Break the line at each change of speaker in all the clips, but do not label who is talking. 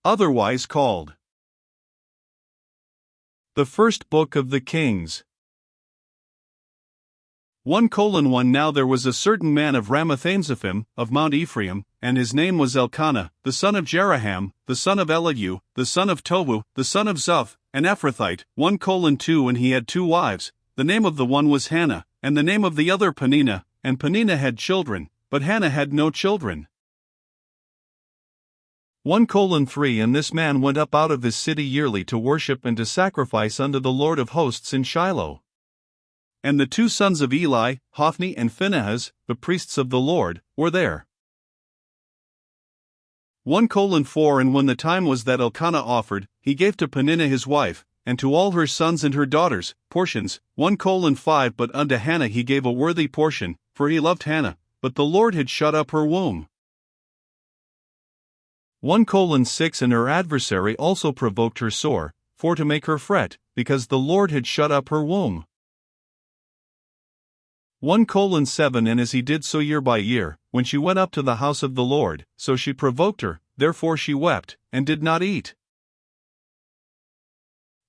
otherwise called the First Book of the Kings. 1:1 Now there was a certain man of Ramathaimzophim, of Mount Ephraim, and his name was Elkanah, the son of Jeraham, the son of Elihu, the son of Tohu, the son of Zuph, an Ephrathite. 1:2 And he had 2 wives, the name of the one was Hannah, and the name of the other Peninnah, and Peninnah had children, but Hannah had no children. 1:3 And this man went up out of his city yearly to worship and to sacrifice unto the Lord of hosts in Shiloh. And the 2 sons of Eli, Hophni and Phinehas, the priests of the Lord, were there. 1:4 And when the time was that Elkanah offered, he gave to Peninnah his wife, and to all her sons and her daughters, portions. 1:5 But unto Hannah he gave a worthy portion, for he loved Hannah, but the Lord had shut up her womb. 1:6 And her adversary also provoked her sore, for to make her fret, because the Lord had shut up her womb. 1:7 And as he did so year by year, when she went up to the house of the Lord, so she provoked her, therefore she wept, and did not eat.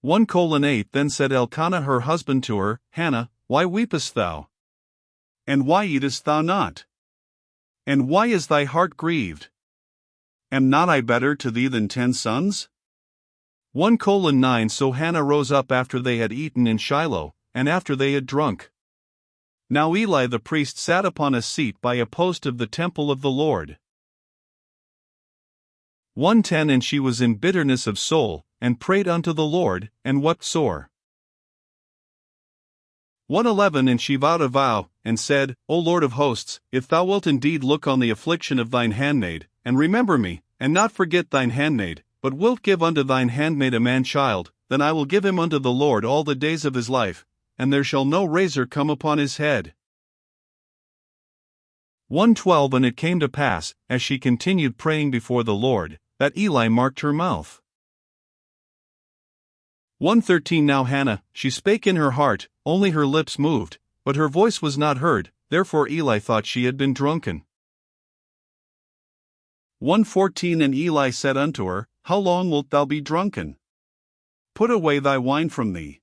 1:8 Then said Elkanah her husband to her, Hannah, why weepest thou? And why eatest thou not? And why is thy heart grieved? Am not I better to thee than 10 sons? 1:9 So Hannah rose up after they had eaten in Shiloh, and after they had drunk. Now Eli the priest sat upon a seat by a post of the temple of the Lord. 1:10 And she was in bitterness of soul, and prayed unto the Lord, and wept sore. 1:11 And she vowed a vow, and said, O Lord of hosts, if thou wilt indeed look on the affliction of thine handmaid, and remember me, and not forget thine handmaid, but wilt give unto thine handmaid a man-child, then I will give him unto the Lord all the days of his life, and there shall no razor come upon his head. 1:12 And it came to pass, as she continued praying before the Lord, that Eli marked her mouth. 1:13 Now Hannah, she spake in her heart, only her lips moved, but her voice was not heard, therefore Eli thought she had been drunken. 1:14 And Eli said unto her, How long wilt thou be drunken? Put away thy wine from thee.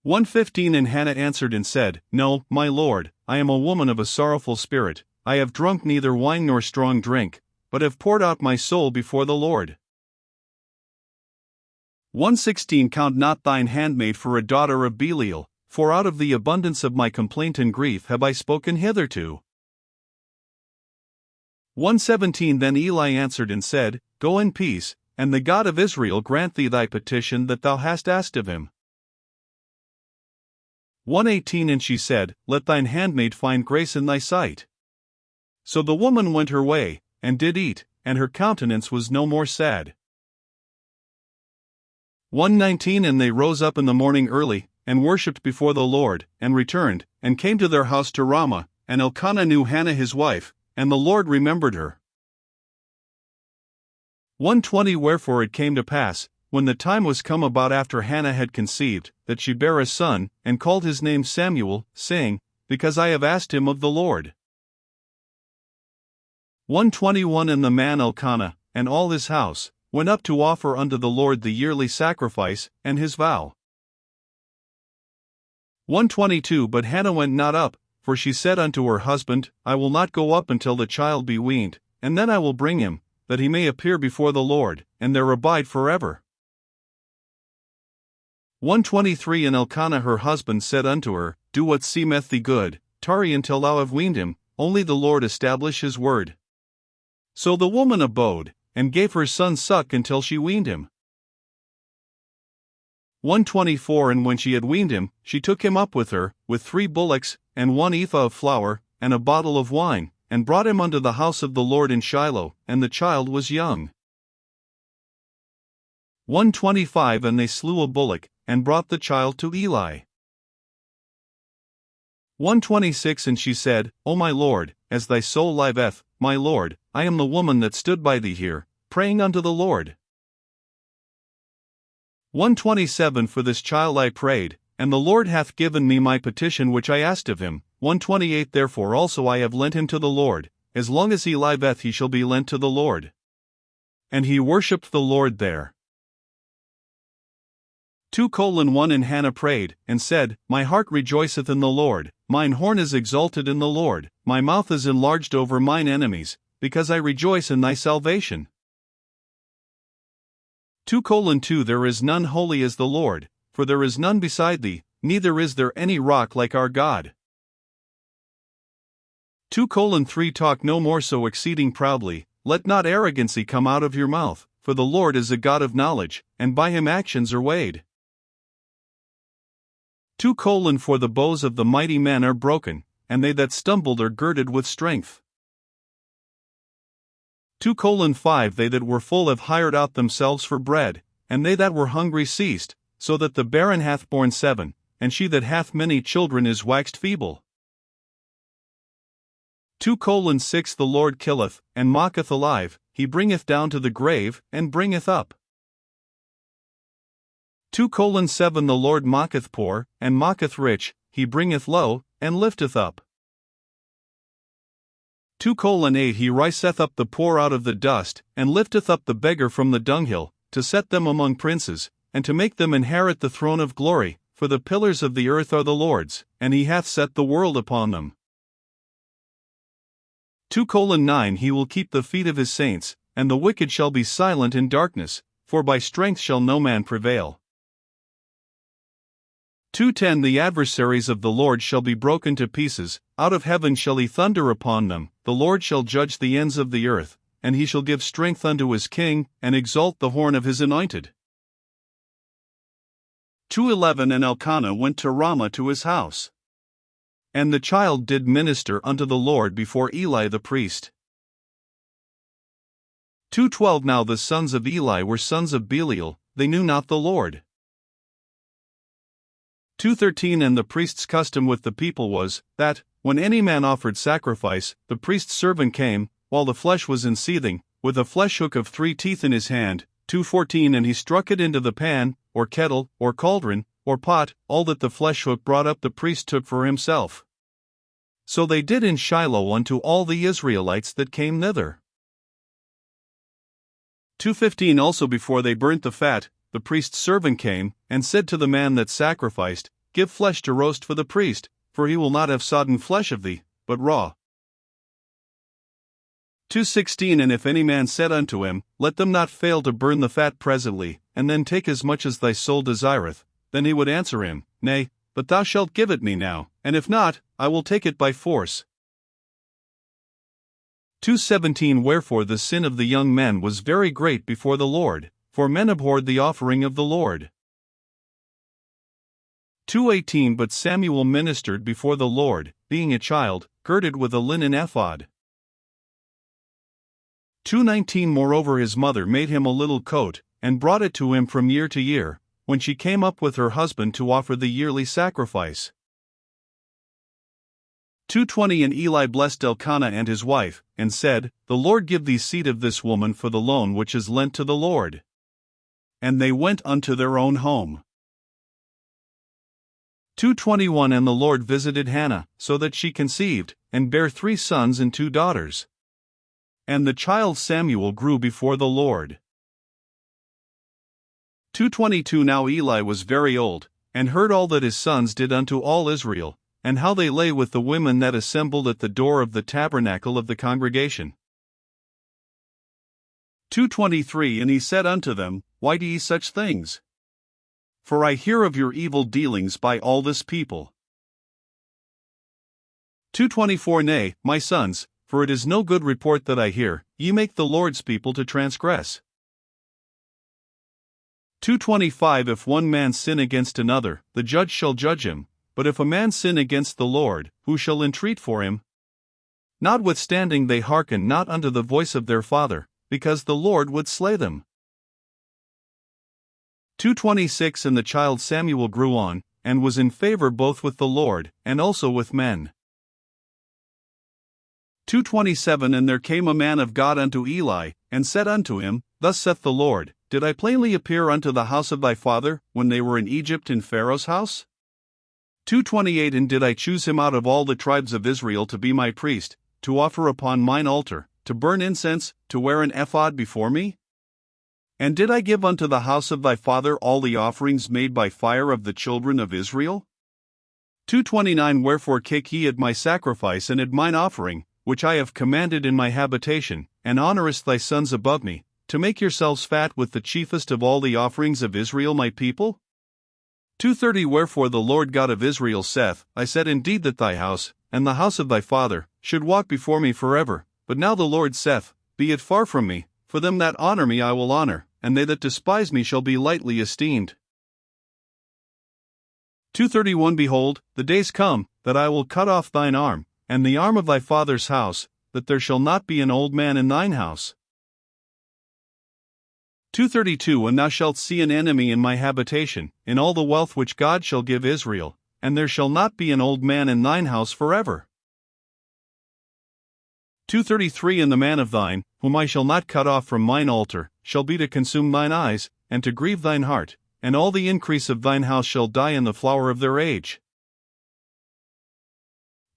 1:15 And Hannah answered and said, No, my lord, I am a woman of a sorrowful spirit, I have drunk neither wine nor strong drink, but have poured out my soul before the Lord. 1:16 Count not thine handmaid for a daughter of Belial, for out of the abundance of my complaint and grief have I spoken hitherto. 1:17 Then Eli answered and said, Go in peace, and the God of Israel grant thee thy petition that thou hast asked of him. 1:18 And she said, Let thine handmaid find grace in thy sight. So the woman went her way, and did eat, and her countenance was no more sad. 1:19 And they rose up in the morning early, and worshipped before the Lord, and returned, and came to their house to Ramah, and Elkanah knew Hannah his wife, and the Lord remembered her. 1:20 Wherefore it came to pass, when the time was come about after Hannah had conceived, that she bare a son, and called his name Samuel, saying, Because I have asked him of the Lord. 1:21 And the man Elkanah, and all his house, went up to offer unto the Lord the yearly sacrifice, and his vow. 1:22 But Hannah went not up, for she said unto her husband, I will not go up until the child be weaned, and then I will bring him, that he may appear before the Lord, and there abide forever. 1:23 And Elkanah her husband said unto her, Do what seemeth thee good, tarry until thou have weaned him, only the Lord establish his word. So the woman abode, and gave her son suck until she weaned him. 1:24 And when she had weaned him, she took him up with her, with 3 bullocks, and 1 ephah of flour, and a bottle of wine, and brought him unto the house of the Lord in Shiloh, and the child was young. 1:25 And they slew a bullock, and brought the child to Eli. 1:26 And she said, O my lord, as thy soul liveth, my lord, I am the woman that stood by thee here, praying unto the Lord. 1:27 For this child I prayed, and the Lord hath given me my petition which I asked of him. 1:28 Therefore also I have lent him to the Lord, as long as he liveth he shall be lent to the Lord. And he worshipped the Lord there. 2:1 And Hannah prayed, and said, My heart rejoiceth in the Lord, mine horn is exalted in the Lord, my mouth is enlarged over mine enemies, because I rejoice in thy salvation. 2:2 There is none holy as the Lord, for there is none beside thee, neither is there any rock like our God. 2:3 Talk no more so exceeding proudly, let not arrogancy come out of your mouth, for the Lord is a God of knowledge, and by him actions are weighed. 2:4 The bows of the mighty men are broken, and they that stumbled are girded with strength. 2:5 They that were full have hired out themselves for bread, and they that were hungry ceased, so that the barren hath borne 7, and she that hath many children is waxed feeble. 2:6 The Lord killeth, and mocketh alive, he bringeth down to the grave, and bringeth up. 2:7 The Lord mocketh poor, and mocketh rich, he bringeth low, and lifteth up. 2:8 He riseth up the poor out of the dust, and lifteth up the beggar from the dunghill, to set them among princes, and to make them inherit the throne of glory, for the pillars of the earth are the Lord's, and he hath set the world upon them. 2:9 He will keep the feet of his saints, and the wicked shall be silent in darkness, for by strength shall no man prevail. 2:10 The adversaries of the Lord shall be broken to pieces, out of heaven shall he thunder upon them, the Lord shall judge the ends of the earth, and he shall give strength unto his king, and exalt the horn of his anointed. 2:11 And Elkanah went to Ramah to his house. And the child did minister unto the Lord before Eli the priest. 2:12 Now the sons of Eli were sons of Belial, they knew not the Lord. 2:13 And the priest's custom with the people was, that, when any man offered sacrifice, the priest's servant came, while the flesh was in seething, with a flesh hook of 3 teeth in his hand. 2:14 And he struck it into the pan, or kettle, or cauldron, or pot, all that the flesh hook brought up the priest took for himself. So they did in Shiloh unto all the Israelites that came thither. 2:15 Also before they burnt the fat, the priest's servant came, and said to the man that sacrificed, Give flesh to roast for the priest, for he will not have sodden flesh of thee, but raw. 2:16 And if any man said unto him, Let them not fail to burn the fat presently, and then take as much as thy soul desireth, then he would answer him, Nay, but thou shalt give it me now, and if not, I will take it by force. 2:17 Wherefore the sin of the young men was very great before the Lord, for men abhorred the offering of the Lord. 2:18 But Samuel ministered before the Lord, being a child, girded with a linen ephod. 2:19 Moreover his mother made him a little coat, and brought it to him from year to year, when she came up with her husband to offer the yearly sacrifice. 2:20 And Eli blessed Elkanah and his wife, and said, The Lord give thee seed of this woman for the loan which is lent to the Lord. And they went unto their own home. 2:21 And the Lord visited Hannah, so that she conceived, and bare 3 sons and 2 daughters. And the child Samuel grew before the Lord. 2:22 Now Eli was very old, and heard all that his sons did unto all Israel, and how they lay with the women that assembled at the door of the tabernacle of the congregation. 2:23 And he said unto them, Why do ye such things? For I hear of your evil dealings by all this people. 2:24 Nay, my sons, for it is no good report that I hear, ye make the Lord's people to transgress. 2:25 If one man sin against another, the judge shall judge him, but if a man sin against the Lord, who shall entreat for him? Notwithstanding they hearken not unto the voice of their father, because the Lord would slay them. 2:26 And the child Samuel grew on, and was in favor both with the Lord, and also with men. 2:27 And there came a man of God unto Eli, and said unto him, Thus saith the Lord, Did I plainly appear unto the house of thy father, when they were in Egypt in Pharaoh's house? 2:28 And did I choose him out of all the tribes of Israel to be my priest, to offer upon mine altar, to burn incense, to wear an ephod before me? And did I give unto the house of thy father all the offerings made by fire of the children of Israel? 2:29 Wherefore kick ye at my sacrifice and at mine offering, which I have commanded in my habitation, and honorest thy sons above me, to make yourselves fat with the chiefest of all the offerings of Israel my people? 2:30 Wherefore the Lord God of Israel saith, I said indeed that thy house, and the house of thy father, should walk before me forever, but now the Lord saith, Be it far from me, for them that honor me I will honor, and they that despise me shall be lightly esteemed. 2:31 Behold, the days come, that I will cut off thine arm, and the arm of thy father's house, that there shall not be an old man in thine house. 2:32 And thou shalt see an enemy in my habitation, in all the wealth which God shall give Israel, and there shall not be an old man in thine house forever. 2:33 And the man of thine, whom I shall not cut off from mine altar, shall be to consume thine eyes, and to grieve thine heart, and all the increase of thine house shall die in the flower of their age.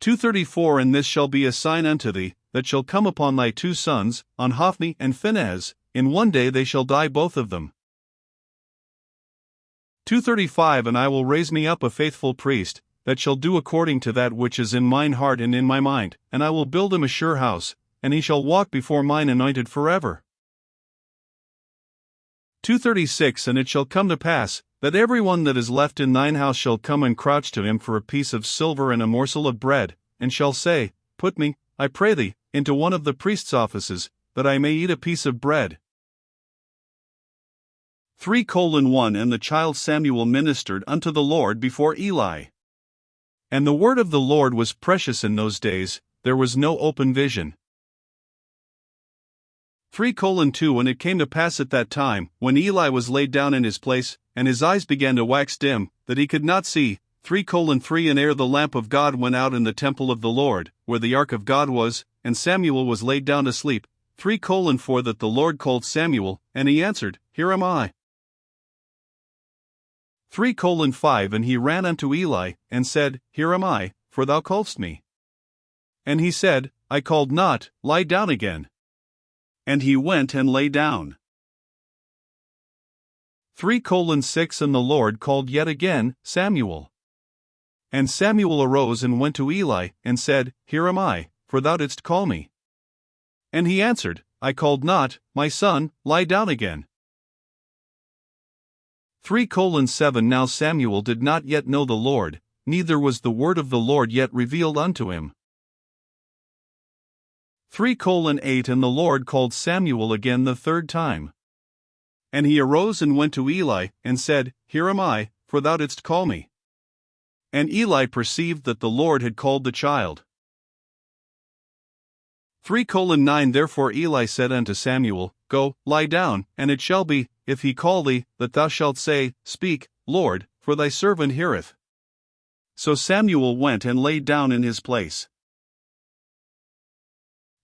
2:34 And this shall be a sign unto thee, that shall come upon thy two sons, on Hophni and Phinehas, in one day they shall die both of them. 2:35 And I will raise me up a faithful priest, that shall do according to that which is in mine heart and in my mind, and I will build him a sure house, and he shall walk before mine anointed forever. 2:36 And it shall come to pass, that every one that is left in thine house shall come and crouch to him for a piece of silver and a morsel of bread, and shall say, Put me, I pray thee, into one of the priest's offices, that I may eat a piece of bread. 3:1 And the child Samuel ministered unto the Lord before Eli. And the word of the Lord was precious in those days, there was no open vision. 3:2 And it came to pass at that time, when Eli was laid down in his place, and his eyes began to wax dim, that he could not see. 3:3 And ere the lamp of God went out in the temple of the Lord, where the ark of God was, and Samuel was laid down to sleep. 3:4 That the Lord called Samuel, and he answered, Here am I. 3:5 And he ran unto Eli, and said, Here am I, for thou calledst me. And he said, I called not, lie down again. And he went and lay down. 3:6 And the Lord called yet again, Samuel. And Samuel arose and went to Eli, and said, Here am I, for thou didst call me. And he answered, I called not, my son, lie down again. 3:7 Now Samuel did not yet know the Lord, neither was the word of the Lord yet revealed unto him. 3:8 And the Lord called Samuel again the third time. And he arose and went to Eli, and said, Here am I, for thou didst call me. And Eli perceived that the Lord had called the child. 3:9 Therefore Eli said unto Samuel, Go, lie down, and it shall be, if he call thee, that thou shalt say, Speak, Lord, for thy servant heareth. So Samuel went and lay down in his place.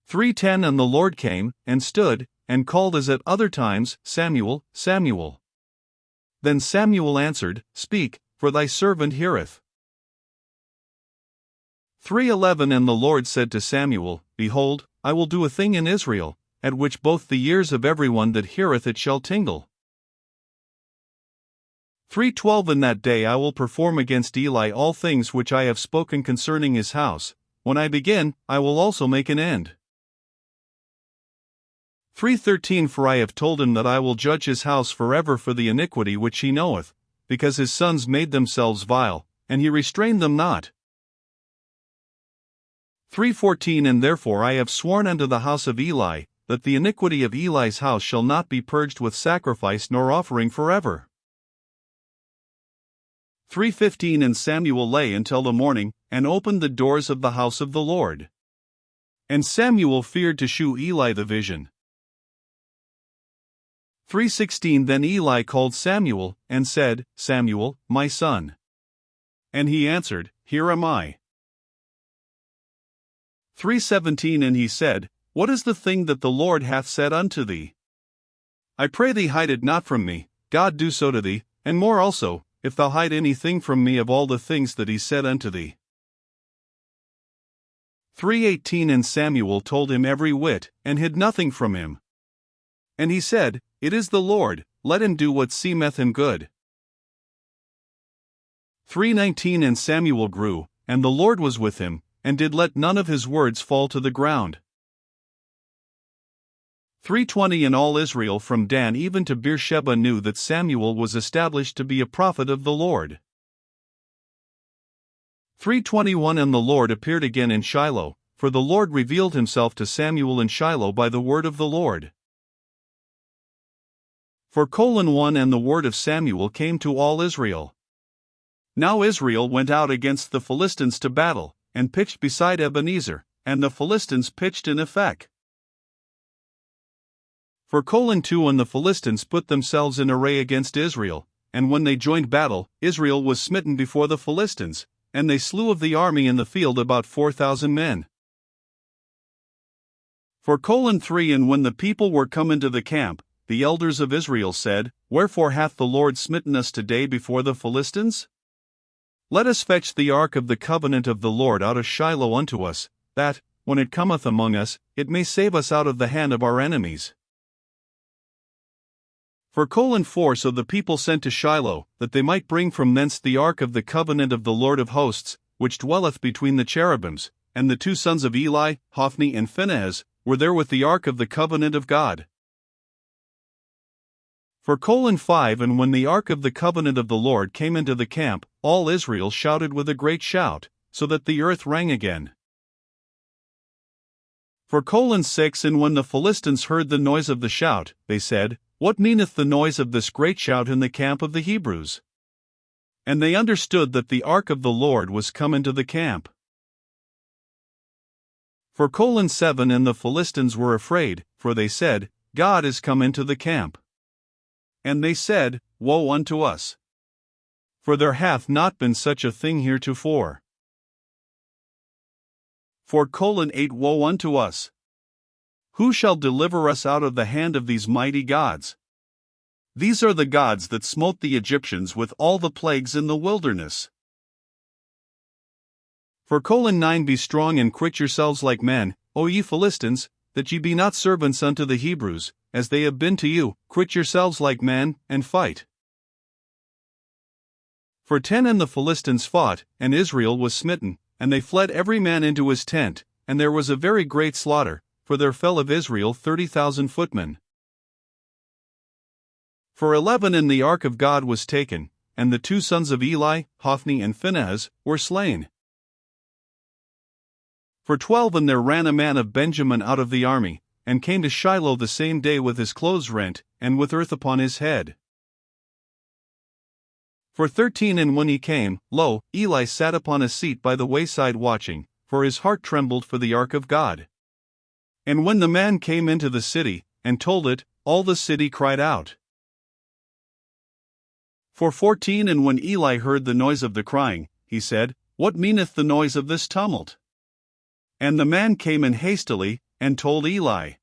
3:10 And the Lord came, and stood, and called as at other times, Samuel, Samuel. Then Samuel answered, Speak, for thy servant heareth. 3:11 And the Lord said to Samuel, Behold, I will do a thing in Israel, at which both the ears of every one that heareth it shall tingle. 3:12 In that day I will perform against Eli all things which I have spoken concerning his house. When I begin, I will also make an end. 3:13 For I have told him that I will judge his house forever for the iniquity which he knoweth, because his sons made themselves vile, and he restrained them not. 3:14 And therefore I have sworn unto the house of Eli, that the iniquity of Eli's house shall not be purged with sacrifice nor offering forever. 3:15 And Samuel lay until the morning, and opened the doors of the house of the Lord. And Samuel feared to shew Eli the vision. 3:16 Then Eli called Samuel, and said, Samuel, my son. And he answered, Here am I. 3:17 And he said, What is the thing that the Lord hath said unto thee? I pray thee hide it not from me, God do so to thee, and more also, if thou hide anything from me of all the things that he said unto thee. 3:18 And Samuel told him every whit, and hid nothing from him. And he said, It is the Lord, let him do what seemeth him good. 3:19 And Samuel grew, and the Lord was with him, and did let none of his words fall to the ground. 3:20 And all Israel from Dan even to Beersheba knew that Samuel was established to be a prophet of the Lord. 3:21 And the Lord appeared again in Shiloh, for the Lord revealed himself to Samuel in Shiloh by the word of the Lord. 4:1 And the word of Samuel came to all Israel. Now Israel went out against the Philistines to battle, and pitched beside Ebenezer, and the Philistines pitched in Aphek. 4:2 And the Philistines put themselves in array against Israel, and when they joined battle, Israel was smitten before the Philistines, and they slew of the army in the field about 4,000 men. 4:3 And when the people were come into the camp, the elders of Israel said, Wherefore hath the Lord smitten us today before the Philistines? Let us fetch the ark of the covenant of the Lord out of Shiloh unto us, that, when it cometh among us, it may save us out of the hand of our enemies. 4:4 So the people sent to Shiloh, that they might bring from thence the ark of the covenant of the Lord of hosts, which dwelleth between the cherubims, and the two sons of Eli, Hophni and Phinehas, were there with the ark of the covenant of God. 4:5 And when the ark of the covenant of the Lord came into the camp, all Israel shouted with a great shout, so that the earth rang again. 4:6 And when the Philistines heard the noise of the shout, they said, What meaneth the noise of this great shout in the camp of the Hebrews? And they understood that the ark of the Lord was come into the camp. 4:7 And the Philistines were afraid, for they said, God is come into the camp. And they said, Woe unto us! For there hath not been such a thing heretofore. 4:8 Woe unto us! Who shall deliver us out of the hand of these mighty gods? These are the gods that smote the Egyptians with all the plagues in the wilderness. 4:9 Be strong and quit yourselves like men, O ye Philistines, that ye be not servants unto the Hebrews, as they have been to you. Quit yourselves like men, and fight. 4:10 And the Philistines fought, and Israel was smitten, and they fled every man into his tent, and there was a very great slaughter, for there fell of Israel 30,000 footmen. 4:11 And the ark of God was taken, and the two sons of Eli, Hophni and Phinehas, were slain. 4:12 And there ran a man of Benjamin out of the army, and came to Shiloh the same day with his clothes rent, and with earth upon his head. 4:13 And when he came, lo, Eli sat upon a seat by the wayside watching, for his heart trembled for the ark of God. And when the man came into the city, and told it, all the city cried out. 4:14 And when Eli heard the noise of the crying, he said, What meaneth the noise of this tumult? And the man came in hastily, and told Eli.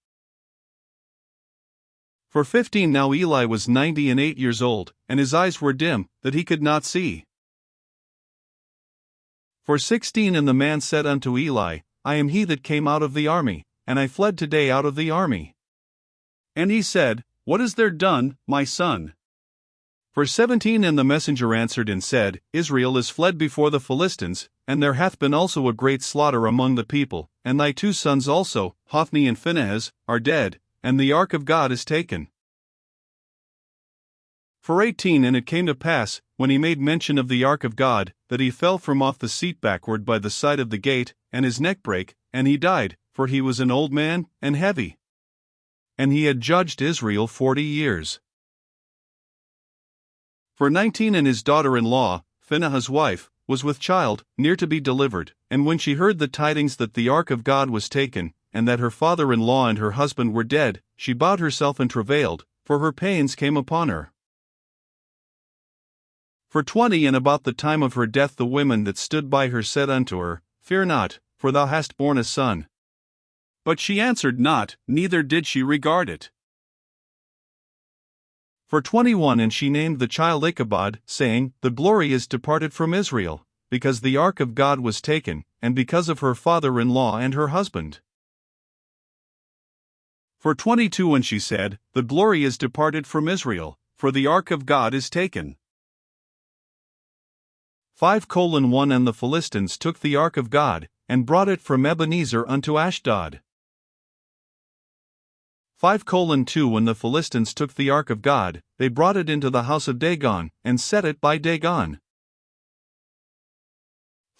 4:15 Now Eli was 98 years old, and his eyes were dim, that he could not see. 4:16 And the man said unto Eli, I am he that came out of the army, and I fled today out of the army. And he said, What is there done, my son? 4:17 And the messenger answered and said, Israel is fled before the Philistines, and there hath been also a great slaughter among the people, and thy two sons also, Hophni and Phinehas, are dead, and the ark of God is taken. 4:18 And it came to pass, when he made mention of the ark of God, that he fell from off the seat backward by the side of the gate, and his neck brake, and he died, for he was an old man, and heavy. And he had judged Israel 40 years. 4:19 And his daughter-in-law, Phinehas' wife, was with child, near to be delivered, and when she heard the tidings that the ark of God was taken, and that her father-in-law and her husband were dead, she bowed herself and travailed, for her pains came upon her. 4:20 And about the time of her death the women that stood by her said unto her, Fear not, for thou hast borne a son. But she answered not, neither did she regard it. 4:21 And she named the child Ichabod, saying, The glory is departed from Israel, because the ark of God was taken, and because of her father-in-law and her husband. For 22 And she said, The glory is departed from Israel, for the ark of God is taken. 5:1 And the Philistines took the ark of God, and brought it from Ebenezer unto Ashdod. 5:2 When the Philistines took the ark of God, they brought it into the house of Dagon, and set it by Dagon.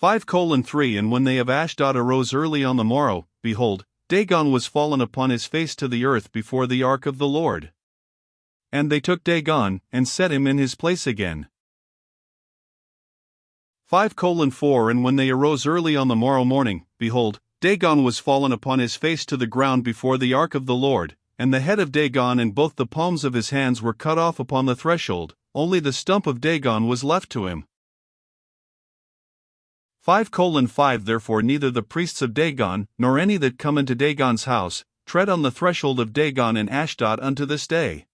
5:3 And when they of Ashdod arose early on the morrow, behold, Dagon was fallen upon his face to the earth before the ark of the Lord. And they took Dagon, and set him in his place again. 5:4 And when they arose early on the morrow morning, behold, Dagon was fallen upon his face to the ground before the ark of the Lord, and the head of Dagon and both the palms of his hands were cut off upon the threshold, only the stump of Dagon was left to him. 5:5 Therefore neither the priests of Dagon, nor any that come into Dagon's house, tread on the threshold of Dagon in Ashdod unto this day.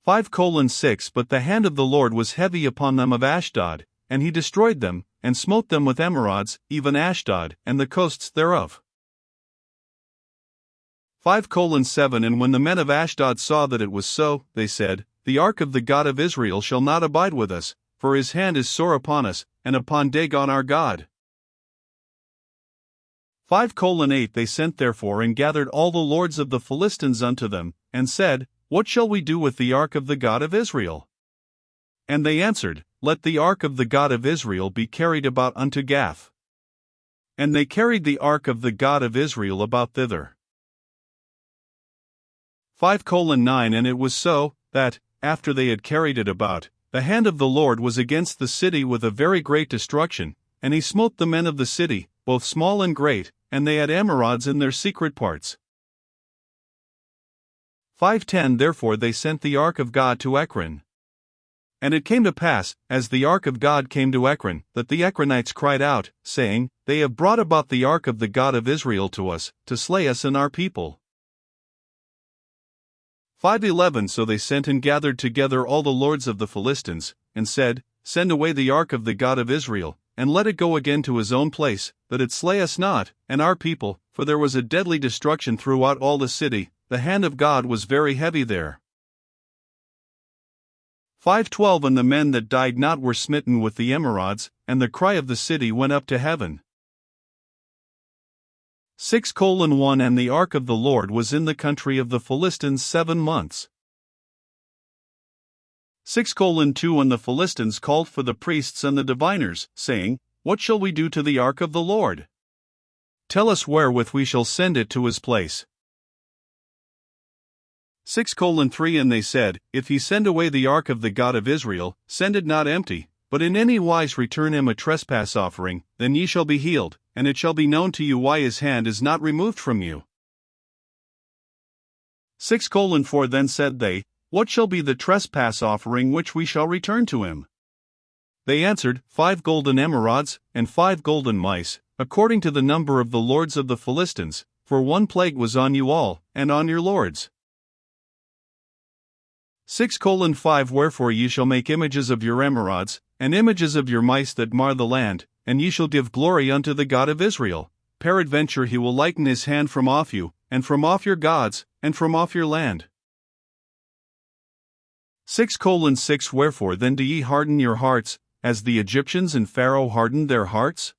5:6 But the hand of the Lord was heavy upon them of Ashdod, and he destroyed them, and smote them with emerods, even Ashdod, and the coasts thereof. 5:7 And when the men of Ashdod saw that it was so, they said, The ark of the God of Israel shall not abide with us, for his hand is sore upon us, and upon Dagon our God. 5:8 They sent therefore and gathered all the lords of the Philistines unto them, and said, What shall we do with the ark of the God of Israel? And they answered, Let the ark of the God of Israel be carried about unto Gath. And they carried the ark of the God of Israel about thither. 5:9 And it was so, that, after they had carried it about, the hand of the Lord was against the city with a very great destruction, and he smote the men of the city, both small and great, and they had emerods in their secret parts. 5:10 Therefore they sent the ark of God to Ekron. And it came to pass, as the ark of God came to Ekron, that the Ekronites cried out, saying, They have brought about the ark of the God of Israel to us, to slay us and our people. 5:11 So they sent and gathered together all the lords of the Philistines, and said, Send away the ark of the God of Israel, and let it go again to his own place, that it slay us not, and our people, for there was a deadly destruction throughout all the city, the hand of God was very heavy there. 5:12 And the men that died not were smitten with the emerods, and the cry of the city went up to heaven. 6:1 And the ark of the Lord was in the country of the Philistines 7 months. 6:2 And the Philistines called for the priests and the diviners, saying, What shall we do to the ark of the Lord? Tell us wherewith we shall send it to his place. 6:3 And they said, If he send away the ark of the God of Israel, send it not empty, but in any wise return him a trespass offering, then ye shall be healed, and it shall be known to you why his hand is not removed from you. 6:4 Then said they, What shall be the trespass offering which we shall return to him? They answered, 5 golden emerods, and 5 golden mice, according to the number of the lords of the Philistines, for one plague was on you all, and on your lords. 6:5 Wherefore ye shall make images of your emerods, and images of your mice that mar the land, and ye shall give glory unto the God of Israel. Peradventure he will lighten his hand from off you, and from off your gods, and from off your land. 6:6 Wherefore then do ye harden your hearts, as the Egyptians and Pharaoh hardened their hearts?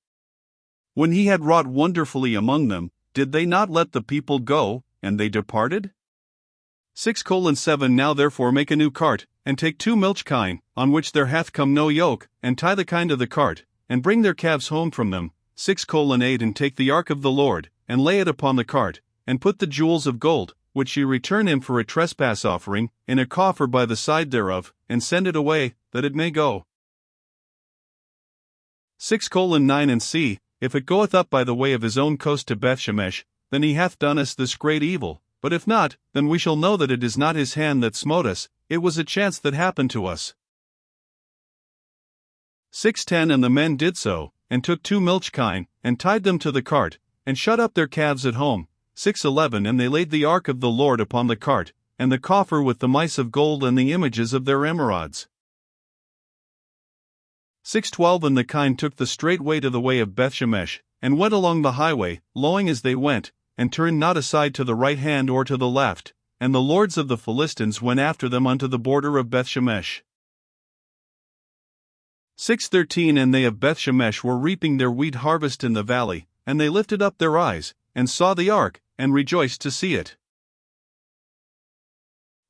When he had wrought wonderfully among them, did they not let the people go, and they departed? 6:7 Now therefore make a new cart, and take 2 milch kine, on which there hath come no yoke, and tie the kine to the cart, and bring their calves home from them. 6:8 And take the ark of the Lord, and lay it upon the cart, and put the jewels of gold, which ye return him for a trespass offering, in a coffer by the side thereof, and send it away, that it may go. 6:9 And see, if it goeth up by the way of his own coast to Bethshemesh, then he hath done us this great evil. But if not, then we shall know that it is not his hand that smote us, it was a chance that happened to us. 6:10 And the men did so, and took 2 milch kine, and tied them to the cart, and shut up their calves at home. 6:11 And they laid the ark of the Lord upon the cart, and the coffer with the mice of gold and the images of their emerods. 6:12 And the kine took the straight way to the way of Bethshemesh, and went along the highway, lowing as they went, and turned not aside to the right hand or to the left, and the lords of the Philistines went after them unto the border of Bethshemesh. 6:13 And they of Bethshemesh were reaping their wheat harvest in the valley, and they lifted up their eyes, and saw the ark, and rejoiced to see it.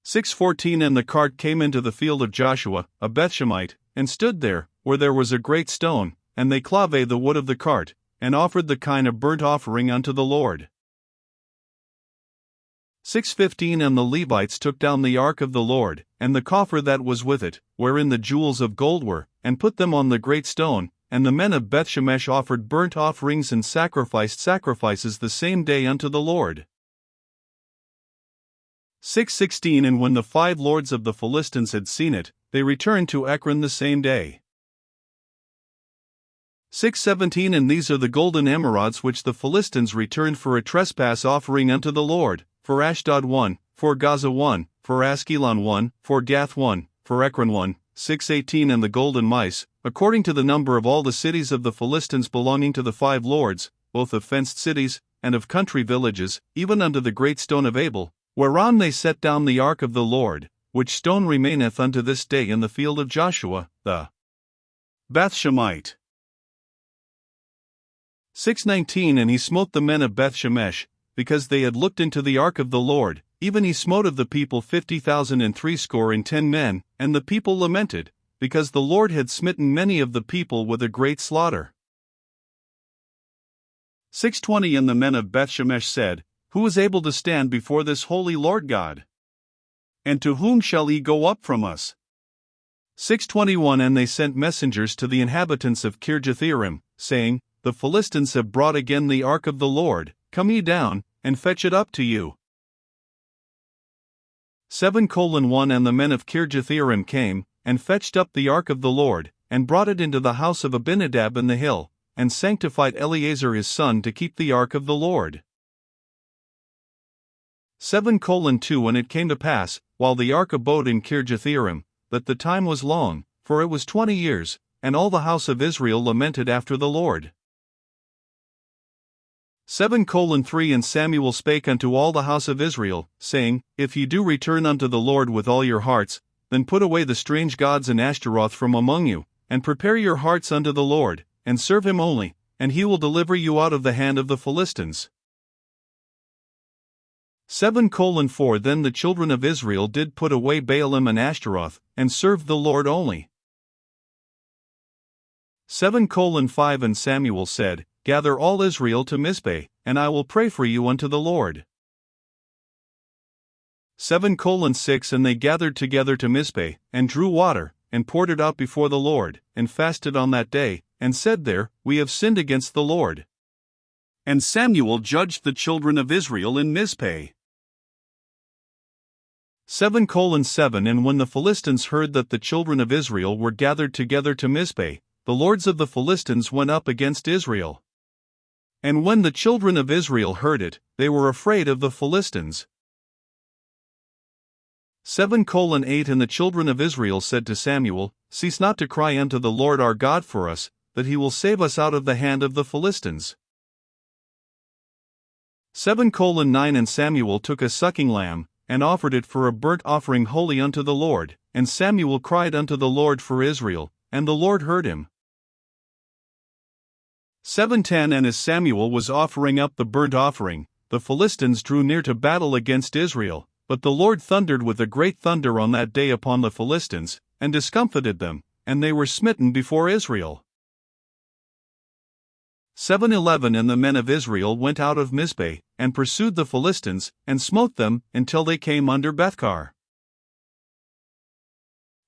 6:14 And the cart came into the field of Joshua, a Bethshemite, and stood there, where there was a great stone, and they clave the wood of the cart, and offered the kind of burnt offering unto the Lord. 6:15 And the Levites took down the ark of the Lord, and the coffer that was with it, wherein the jewels of gold were, and put them on the great stone, and the men of Bethshemesh offered burnt offerings and sacrificed sacrifices the same day unto the Lord. 6:16 And when the 5 lords of the Philistines had seen it, they returned to Ekron the same day. 6:17 And these are the golden emerods which the Philistines returned for a trespass offering unto the Lord, for Ashdod 1, for Gaza 1, for Askelon 1, for Gath 1, for Ekron 1. 6:18 And the golden mice, according to the number of all the cities of the Philistines belonging to the 5 lords, both of fenced cities, and of country villages, even unto the great stone of Abel, whereon they set down the ark of the Lord, which stone remaineth unto this day in the field of Joshua, the Bethshemite. 6:19 And he smote the men of Bethshemesh, because they had looked into the ark of the Lord, even he smote of the people 50,060 men, and the people lamented, because the Lord had smitten many of the people with a great slaughter. 6:20 And the men of Bethshemesh said, Who is able to stand before this holy Lord God? And to whom shall he go up from us? 6:21 And they sent messengers to the inhabitants of Kirjathjearim, saying, The Philistines have brought again the ark of the Lord, come ye down, and fetch it up to you. 7:1 And the men of Kirjathjearim came, and fetched up the ark of the Lord, and brought it into the house of Abinadab in the hill, and sanctified Eleazar his son to keep the ark of the Lord. 7:2 And it came to pass, while the ark abode in Kirjathjearim, that the time was long, for it was 20 years, and all the house of Israel lamented after the Lord. 7:3 And Samuel spake unto all the house of Israel, saying, If ye do return unto the Lord with all your hearts, then put away the strange gods and Ashtaroth from among you, and prepare your hearts unto the Lord, and serve him only, and he will deliver you out of the hand of the Philistines. 7:4 Then the children of Israel did put away Baalim and Ashtaroth, and served the Lord only. 7:5 And Samuel said, Gather all Israel to Mizpeh, and I will pray for you unto the Lord. 7:6 And they gathered together to Mizpeh, and drew water, and poured it out before the Lord, and fasted on that day, and said there, We have sinned against the Lord. And Samuel judged the children of Israel in Mizpeh. 7:7 And when the Philistines heard that the children of Israel were gathered together to Mizpeh, the lords of the Philistines went up against Israel. And when the children of Israel heard it, they were afraid of the Philistines. 7:8 And the children of Israel said to Samuel, Cease not to cry unto the Lord our God for us, that he will save us out of the hand of the Philistines. 7:9 And Samuel took a sucking lamb, and offered it for a burnt offering holy unto the Lord, and Samuel cried unto the Lord for Israel, and the Lord heard him. 7:10 And as Samuel was offering up the burnt offering, the Philistines drew near to battle against Israel, but the Lord thundered with a great thunder on that day upon the Philistines, and discomfited them, and they were smitten before Israel. 7:11 And the men of Israel went out of Mizpeh, and pursued the Philistines, and smote them, until they came under Bethkar.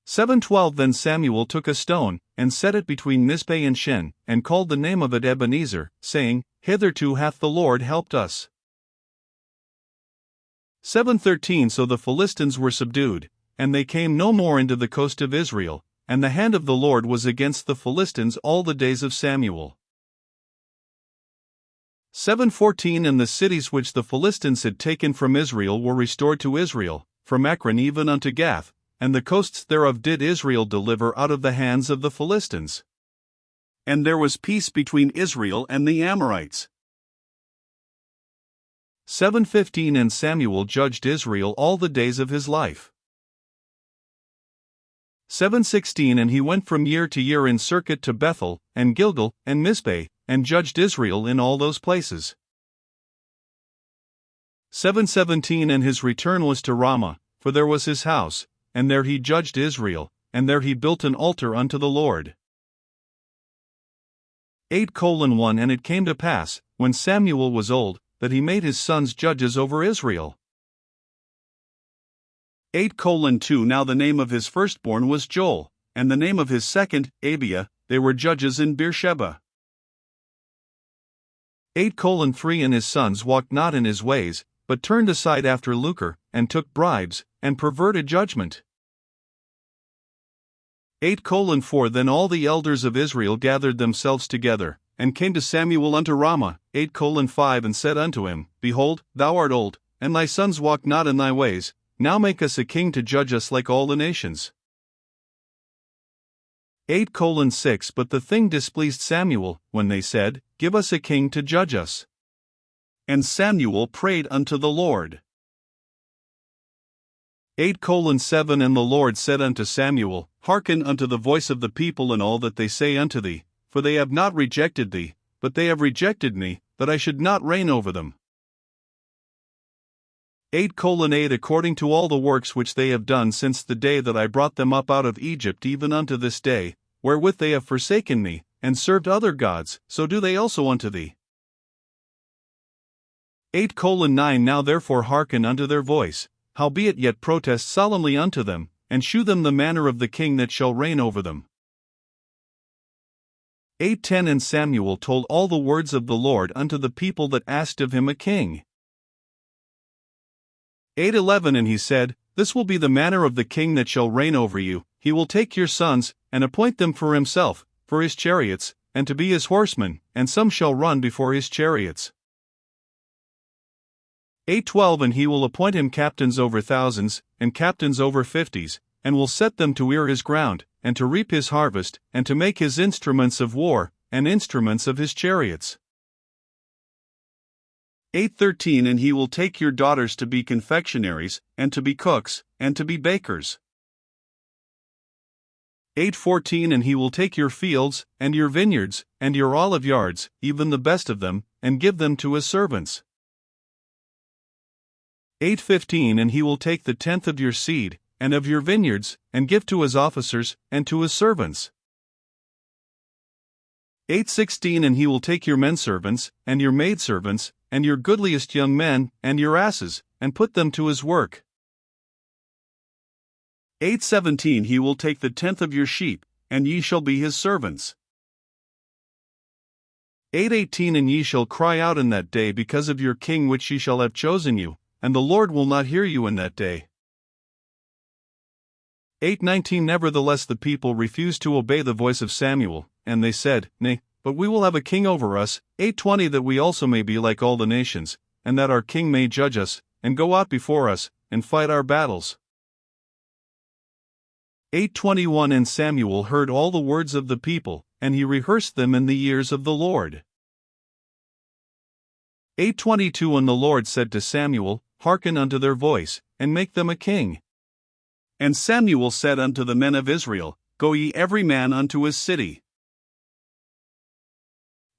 7:12 Then Samuel took a stone, and set it between Mizpeh and Shen, and called the name of it Ebenezer, saying, Hitherto hath the Lord helped us. 7:13 So the Philistines were subdued, and they came no more into the coast of Israel, and the hand of the Lord was against the Philistines all the days of Samuel. 7:14 And the cities which the Philistines had taken from Israel were restored to Israel, from Ekron even unto Gath, and the coasts thereof did Israel deliver out of the hands of the Philistines. And there was peace between Israel and the Amorites. 7:15 And Samuel judged Israel all the days of his life. 7:16 And he went from year to year in circuit to Bethel, and Gilgal, and Mizpeh, and judged Israel in all those places. 7:17 And his return was to Ramah, for there was his house, and there he judged Israel, and there he built an altar unto the Lord. 8:1 And it came to pass, when Samuel was old, that he made his sons judges over Israel. 8:2 Now the name of his firstborn was Joel, and the name of his second, Abiah. They were judges in Beersheba. 8:3 And his sons walked not in his ways, but turned aside after lucre, and took bribes, and perverted judgment. 8:4 Then all the elders of Israel gathered themselves together, and came to Samuel unto Ramah. 8:5 And said unto him, Behold, thou art old, and thy sons walk not in thy ways. Now make us a king to judge us like all the nations. 8:6 But the thing displeased Samuel, when they said, Give us a king to judge us. And Samuel prayed unto the Lord. 8:7 And the Lord said unto Samuel, Hearken unto the voice of the people in all that they say unto thee, for they have not rejected thee, but they have rejected me, that I should not reign over them. 8:8 According to all the works which they have done since the day that I brought them up out of Egypt even unto this day, wherewith they have forsaken me, and served other gods, so do they also unto thee. 8:9 Now therefore hearken unto their voice, howbeit yet protest solemnly unto them, and shew them the manner of the king that shall reign over them. 8:10 And Samuel told all the words of the Lord unto the people that asked of him a king. 8:11 And he said, This will be the manner of the king that shall reign over you. He will take your sons, and appoint them for himself, for his chariots, and to be his horsemen, and some shall run before his chariots. 8:12 And he will appoint him captains over thousands, and captains over fifties, and will set them to ear his ground, and to reap his harvest, and to make his instruments of war, and instruments of his chariots. 8:13 And he will take your daughters to be confectionaries, and to be cooks, and to be bakers. 8:14 And he will take your fields, and your vineyards, and your olive yards, even the best of them, and give them to his servants. 8:15 And he will take the tenth of your seed, and of your vineyards, and give to his officers, and to his servants. 8:16 And he will take your menservants, and your maidservants, and your goodliest young men, and your asses, and put them to his work. 8:17 He will take the tenth of your sheep, and ye shall be his servants. 8:18 And ye shall cry out in that day because of your king which ye shall have chosen you, and the Lord will not hear you in that day. 8:19 Nevertheless the people refused to obey the voice of Samuel, and they said, Nay, but we will have a king over us. 8:20 That we also may be like all the nations, and that our king may judge us, and go out before us, and fight our battles. 8:21 And Samuel heard all the words of the people, and he rehearsed them in the ears of the Lord. 8:22 And the Lord said to Samuel, Hearken unto their voice, and make them a king. And Samuel said unto the men of Israel, Go ye every man unto his city.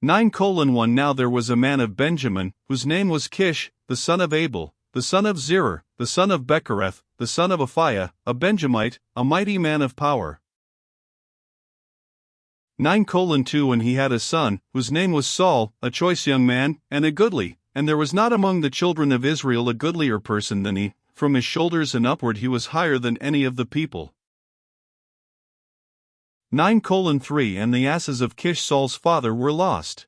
9:1 Now there was a man of Benjamin, whose name was Kish, the son of Abel, the son of Zerah, the son of Bechereth, the son of Aphiah, a Benjamite, a mighty man of power. 9:2 And he had a son, whose name was Saul, a choice young man, and a goodly, and there was not among the children of Israel a goodlier person than he. From his shoulders and upward he was higher than any of the people. 9:3 And the asses of Kish Saul's father were lost.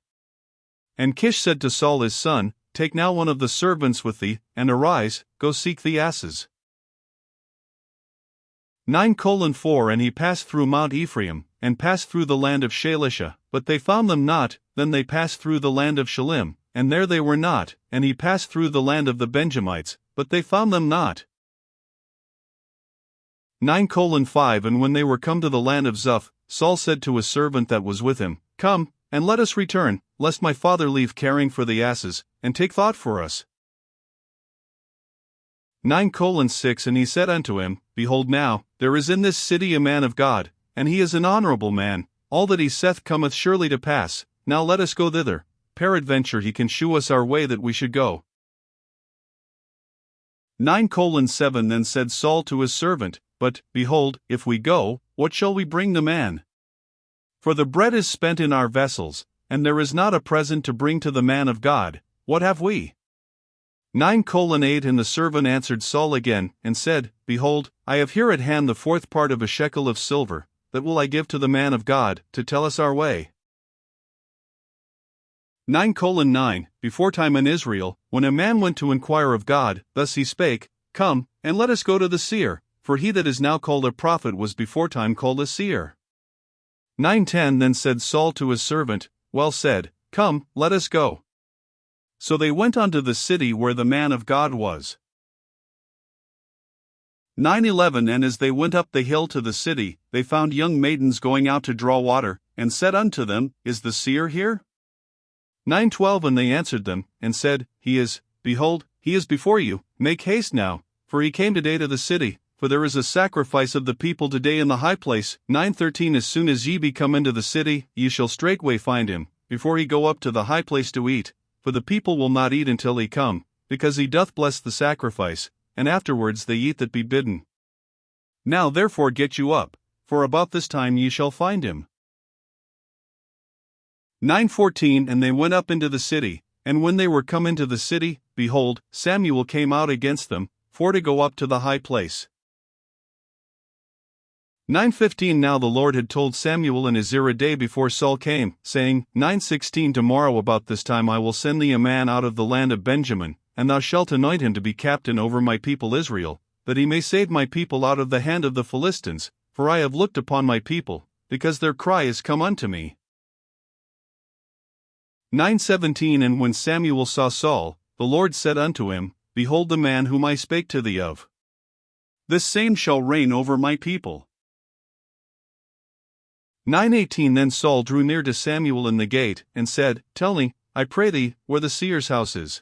And Kish said to Saul his son, Take now one of the servants with thee, and arise, go seek the asses. 9:4 And he passed through Mount Ephraim, and passed through the land of Shalisha, but they found them not. Then they passed through the land of Shalim, and there they were not. And he passed through the land of the Benjamites, but they found them not. 9:5 And when they were come to the land of Zuph, Saul said to his servant that was with him, Come, and let us return, lest my father leave caring for the asses, and take thought for us. 9:6 And he said unto him, Behold now, there is in this city a man of God, and he is an honorable man, all that he saith cometh surely to pass, now let us go thither, peradventure he can shew us our way that we should go. 9:7 Then said Saul to his servant, But, behold, if we go, what shall we bring the man? For the bread is spent in our vessels, and there is not a present to bring to the man of God, what have we? 9:8 And the servant answered Saul again, and said, Behold, I have here at hand the 4th part of a shekel of silver, that will I give to the man of God, to tell us our way. 9:9 Beforetime in Israel, when a man went to inquire of God, thus he spake, Come, and let us go to the seer, for he that is now called a prophet was beforetime called a seer. 9:10 Then said Saul to his servant, Well said, Come, let us go. So they went unto the city where the man of God was. 9:11 And as they went up the hill to the city, they found young maidens going out to draw water, and said unto them, Is the seer here? 9:12 And they answered them, and said, He is, behold, he is before you, make haste now, for he came today to the city, for there is a sacrifice of the people today in the high place. 9:13 As soon as ye be come into the city, ye shall straightway find him, before he go up to the high place to eat, for the people will not eat until he come, because he doth bless the sacrifice, and afterwards they eat that be bidden. Now therefore get you up, for about this time ye shall find him. 9:14 And they went up into the city, and when they were come into the city, behold, Samuel came out against them, for to go up to the high place. 9:15 Now the Lord had told Samuel in his ear a day before Saul came, saying, 9:16 Tomorrow about this time I will send thee a man out of the land of Benjamin, and thou shalt anoint him to be captain over my people Israel, that he may save my people out of the hand of the Philistines, for I have looked upon my people, because their cry is come unto me. 9:17 And when Samuel saw Saul, the Lord said unto him, Behold the man whom I spake to thee of. This same shall reign over my people. 9:18 Then Saul drew near to Samuel in the gate, and said, Tell me, I pray thee, where the seer's house is.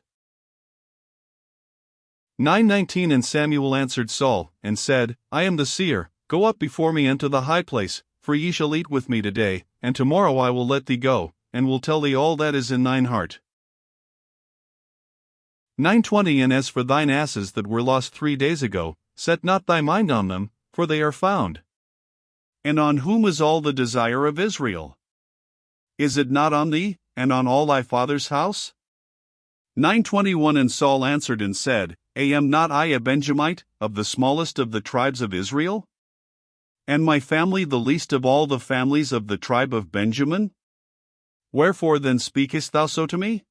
9:19 And Samuel answered Saul, and said, I am the seer, go up before me unto the high place, for ye shall eat with me today, and tomorrow I will let thee go, and will tell thee all that is in thine heart. 9:20 And as for thine asses that were lost 3 days ago, set not thy mind on them, for they are found. And on whom is all the desire of Israel? Is it not on thee, and on all thy father's house? 9:21 And Saul answered and said, Am not I a Benjamite, of the smallest of the tribes of Israel? And my family the least of all the families of the tribe of Benjamin? Wherefore then speakest thou so to me?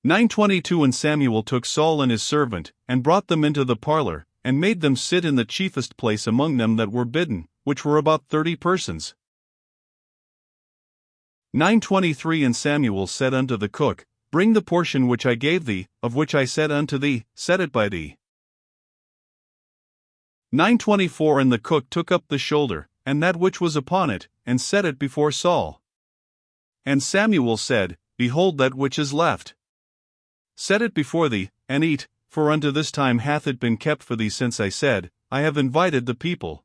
9:22 And Samuel took Saul and his servant, and brought them into the parlor, and made them sit in the chiefest place among them that were bidden, which were about 30 persons. 9:23 And Samuel said unto the cook, Bring the portion which I gave thee, of which I said unto thee, Set it by thee. 9:24 And the cook took up the shoulder, and that which was upon it, and set it before Saul. And Samuel said, Behold that which is left. Set it before thee, and eat, for unto this time hath it been kept for thee since I said, I have invited the people.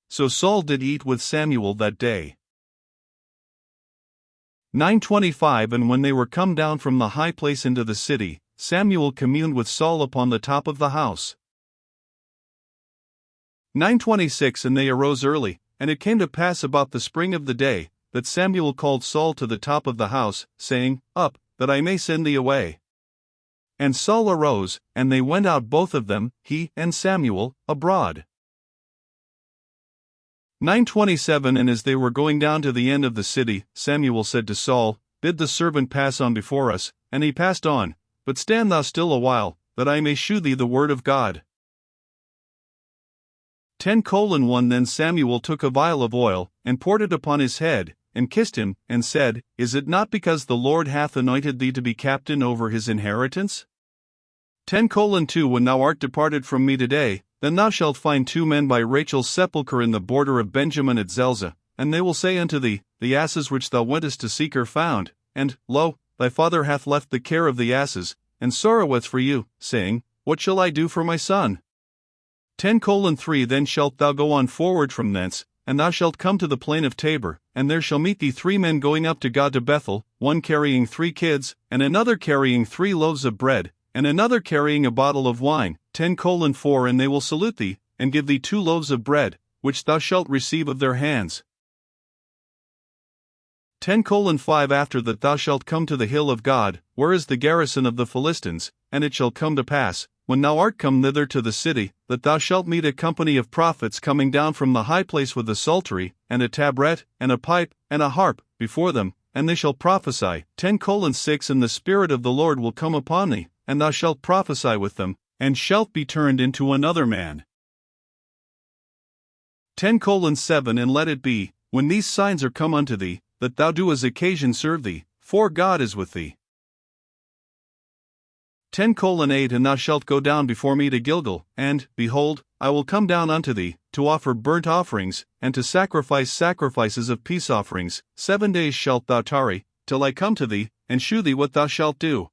So Saul did eat with Samuel that day. 9:25 And when they were come down from the high place into the city, Samuel communed with Saul upon the top of the house. 9:26 And they arose early, and it came to pass about the spring of the day, that Samuel called Saul to the top of the house, saying, Up, that I may send thee away. And Saul arose, and they went out both of them, he and Samuel, abroad. 9:27 And as they were going down to the end of the city, Samuel said to Saul, Bid the servant pass on before us, and he passed on, but stand thou still a while, that I may shew thee the word of God. 10:1 Then Samuel took a vial of oil, and poured it upon his head, and kissed him, and said, Is it not because the Lord hath anointed thee to be captain over his inheritance? 10:2 When thou art departed from me today, then thou shalt find 2 men by Rachel's sepulchre in the border of Benjamin at Zelzah, and they will say unto thee, The asses which thou wentest to seek are found, and, lo, thy father hath left the care of the asses, and sorroweth for you, saying, what shall I do for my son? 10:3 Then shalt thou go on forward from thence, and thou shalt come to the plain of Tabor, and there shall meet thee 3 men going up to God to Bethel, one carrying 3 kids, and another carrying 3 loaves of bread, and another carrying a bottle of wine. 10:4 And they will salute thee, and give thee 2 loaves of bread, which thou shalt receive of their hands. 10:5 After that thou shalt come to the hill of God, where is the garrison of the Philistines, and it shall come to pass, when thou art come thither to the city, that thou shalt meet a company of prophets coming down from the high place with a psaltery, and a tabret, and a pipe, and a harp, before them, and they shall prophesy. 10:6 And the Spirit of the Lord will come upon thee, and thou shalt prophesy with them, and shalt be turned into another man. 10:7 And let it be, when these signs are come unto thee, that thou do as occasion serve thee, for God is with thee. 10:8 And thou shalt go down before me to Gilgal, and, behold, I will come down unto thee, to offer burnt offerings, and to sacrifice sacrifices of peace offerings. 7 days shalt thou tarry, till I come to thee, and shew thee what thou shalt do.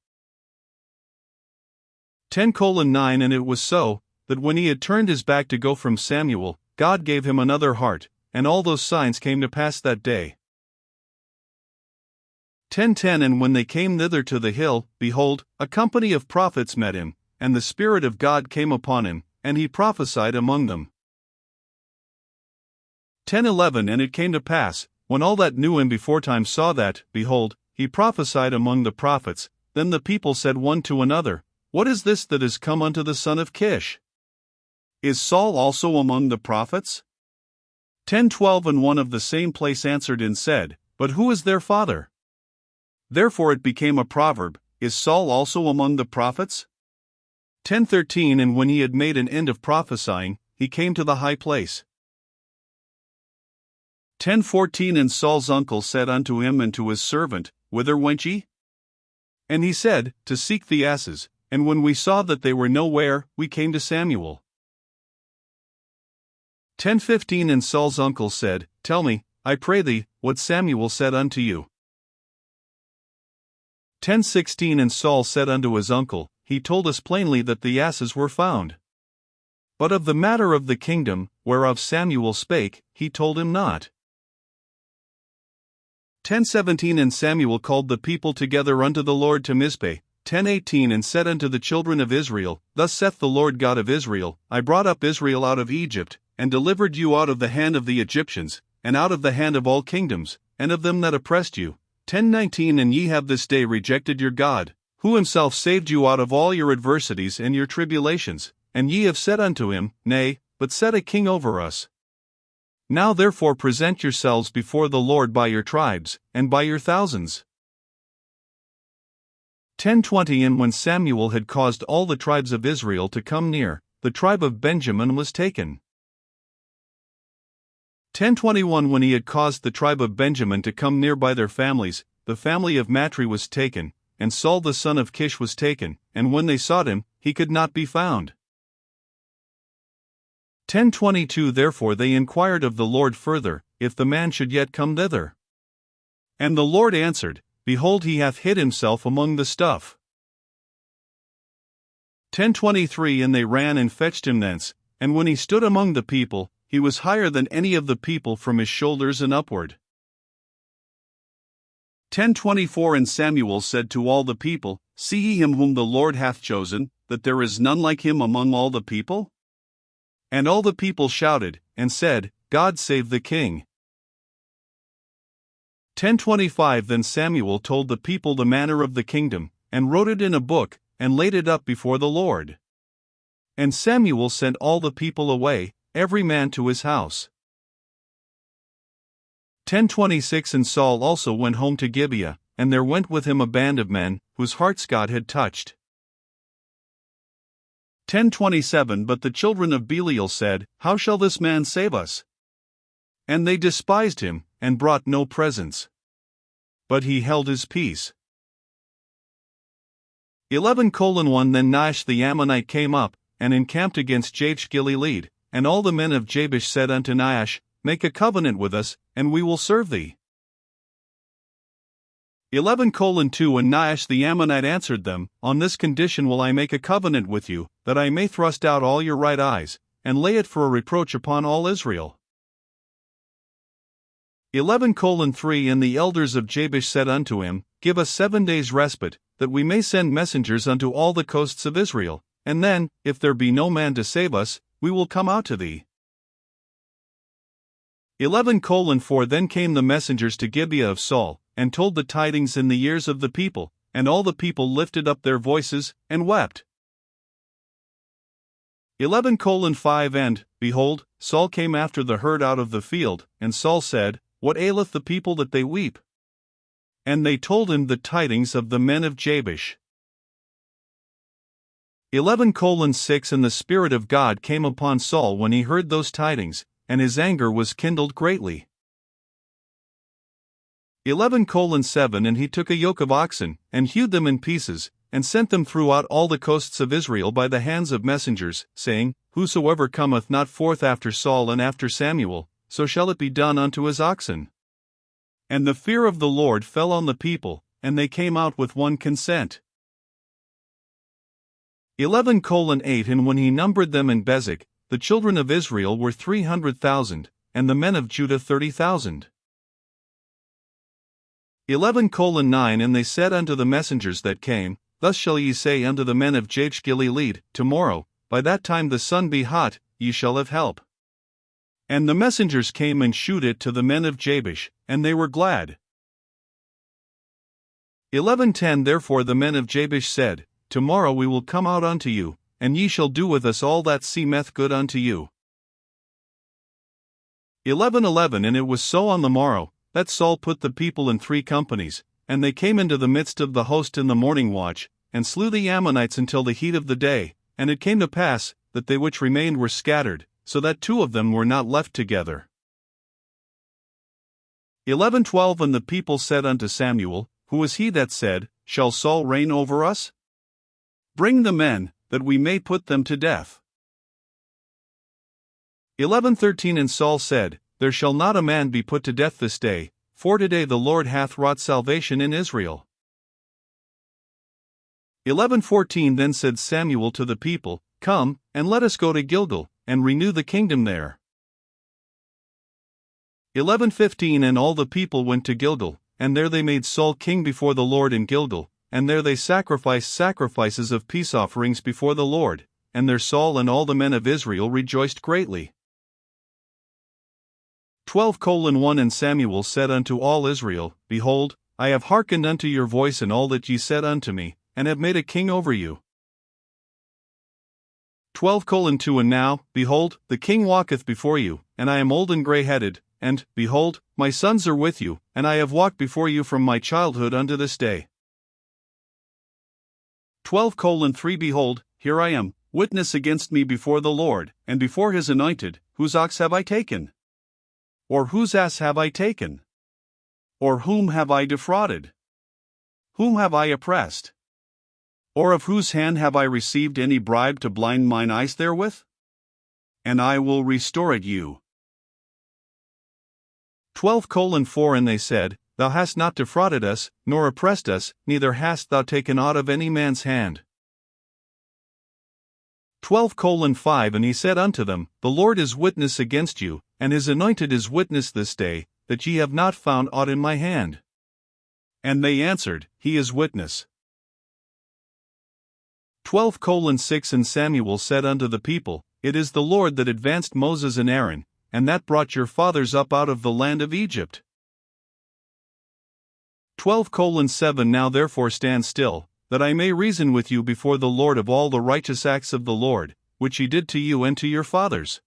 10:9 And it was so, that when he had turned his back to go from Samuel, God gave him another heart, and all those signs came to pass that day. 10:10 And when they came thither to the hill, behold, a company of prophets met him, and the Spirit of God came upon him, and he prophesied among them. 10:11 And it came to pass, when all that knew him beforetime saw that, behold, he prophesied among the prophets, then the people said one to another, What is this that is come unto the son of Kish? Is Saul also among the prophets? 10:12 And one of the same place answered and said, But who is their father? Therefore it became a proverb, Is Saul also among the prophets? 10:13 And when he had made an end of prophesying, he came to the high place. 10:14 And Saul's uncle said unto him and to his servant, Whither went ye? And he said, To seek the asses, and when we saw that they were nowhere, we came to Samuel. 10:15 And Saul's uncle said, Tell me, I pray thee, what Samuel said unto you. 10:16 And Saul said unto his uncle, He told us plainly that the asses were found. But of the matter of the kingdom, whereof Samuel spake, he told him not. 10:17 And Samuel called the people together unto the Lord to Mizpeh. 10:18 And said unto the children of Israel, Thus saith the Lord God of Israel, I brought up Israel out of Egypt, and delivered you out of the hand of the Egyptians, and out of the hand of all kingdoms, and of them that oppressed you. 10:19 And ye have this day rejected your God, who himself saved you out of all your adversities and your tribulations, and ye have said unto him, Nay, but set a king over us. Now therefore present yourselves before the Lord by your tribes, and by your thousands. 10:20 And when Samuel had caused all the tribes of Israel to come near, the tribe of Benjamin was taken. 10:21 When he had caused the tribe of Benjamin to come near by their families, the family of Matri was taken, and Saul the son of Kish was taken, and when they sought him, he could not be found. 10:22 Therefore they inquired of the Lord further, if the man should yet come thither. And the Lord answered, Behold, he hath hid himself among the stuff. 10:23 And they ran and fetched him thence, and when he stood among the people, he was higher than any of the people from his shoulders and upward. 10:24 And Samuel said to all the people, See ye him whom the Lord hath chosen, that there is none like him among all the people? And all the people shouted, and said, God save the king. 10:25 Then Samuel told the people the manner of the kingdom, and wrote it in a book, and laid it up before the Lord. And Samuel sent all the people away, every man to his house. 10:26 And Saul also went home to Gibeah, and there went with him a band of men, whose hearts God had touched. 10:27 But the children of Belial said, How shall this man save us? And they despised him, and brought no presents. But he held his peace. 11:1 Then Nahash the Ammonite came up, and encamped against Jabesh-Gilead, and all the men of Jabesh said unto Nahash, Make a covenant with us, and we will serve thee. 11:2 And Nahash the Ammonite answered them, On this condition will I make a covenant with you, that I may thrust out all your right eyes, and lay it for a reproach upon all Israel. 11:3 And the elders of Jabesh said unto him, Give us 7 days' respite, that we may send messengers unto all the coasts of Israel, and then, if there be no man to save us, we will come out to thee. 11:4 Then came the messengers to Gibeah of Saul, and told the tidings in the ears of the people, and all the people lifted up their voices, and wept. 11:5 And, behold, Saul came after the herd out of the field, and Saul said, What aileth the people that they weep? And they told him the tidings of the men of Jabesh. 11:6 And the Spirit of God came upon Saul when he heard those tidings, and his anger was kindled greatly. 11:7 And he took a yoke of oxen, and hewed them in pieces, and sent them throughout all the coasts of Israel by the hands of messengers, saying, Whosoever cometh not forth after Saul and after Samuel, so shall it be done unto his oxen. And the fear of the Lord fell on the people, and they came out with one consent. 11:8 And when he numbered them in Bezek, the children of Israel were 300,000, and the men of Judah 30,000. 11:9 And they said unto the messengers that came, Thus shall ye say unto the men of Jabesh Gilead, Tomorrow, by that time the sun be hot, ye shall have help. And the messengers came and shewed it to the men of Jabesh, and they were glad. 11:10 Therefore the men of Jabesh said, Tomorrow we will come out unto you, and ye shall do with us all that seemeth good unto you. 11:11 And it was so on the morrow, that Saul put the people in 3 companies, and they came into the midst of the host in the morning watch, and slew the Ammonites until the heat of the day, and it came to pass, that they which remained were scattered, so that 2 of them were not left together. 11:12 And the people said unto Samuel, Who was he that said, Shall Saul reign over us? Bring the men, that we may put them to death. 11:13 And Saul said, There shall not a man be put to death this day, for today the Lord hath wrought salvation in Israel. 11:14 Then said Samuel to the people, Come, and let us go to Gilgal, and renew the kingdom there. 11:15 And all the people went to Gilgal, and there they made Saul king before the Lord in Gilgal, and there they sacrificed sacrifices of peace offerings before the Lord, and there Saul and all the men of Israel rejoiced greatly. 12:1 And Samuel said unto all Israel, Behold, I have hearkened unto your voice in all that ye said unto me, and have made a king over you. 12:2 And now, behold, the king walketh before you, and I am old and grey-headed, and, behold, my sons are with you, and I have walked before you from my childhood unto this day. 12:3 Behold, here I am, witness against me before the Lord, and before his anointed, whose ox have I taken? Or whose ass have I taken? Or whom have I defrauded? Whom have I oppressed? Or of whose hand have I received any bribe to blind mine eyes therewith? And I will restore it you. 12:4 And they said, Thou hast not defrauded us, nor oppressed us, neither hast thou taken aught of any man's hand. 12:5 And he said unto them, The Lord is witness against you, and his anointed is witness this day, that ye have not found aught in my hand. And they answered, He is witness. 12:6 And Samuel said unto the people, It is the Lord that advanced Moses and Aaron, and that brought your fathers up out of the land of Egypt. 12:7 Now therefore stand still, that I may reason with you before the Lord of all the righteous acts of the Lord, which he did to you and to your fathers.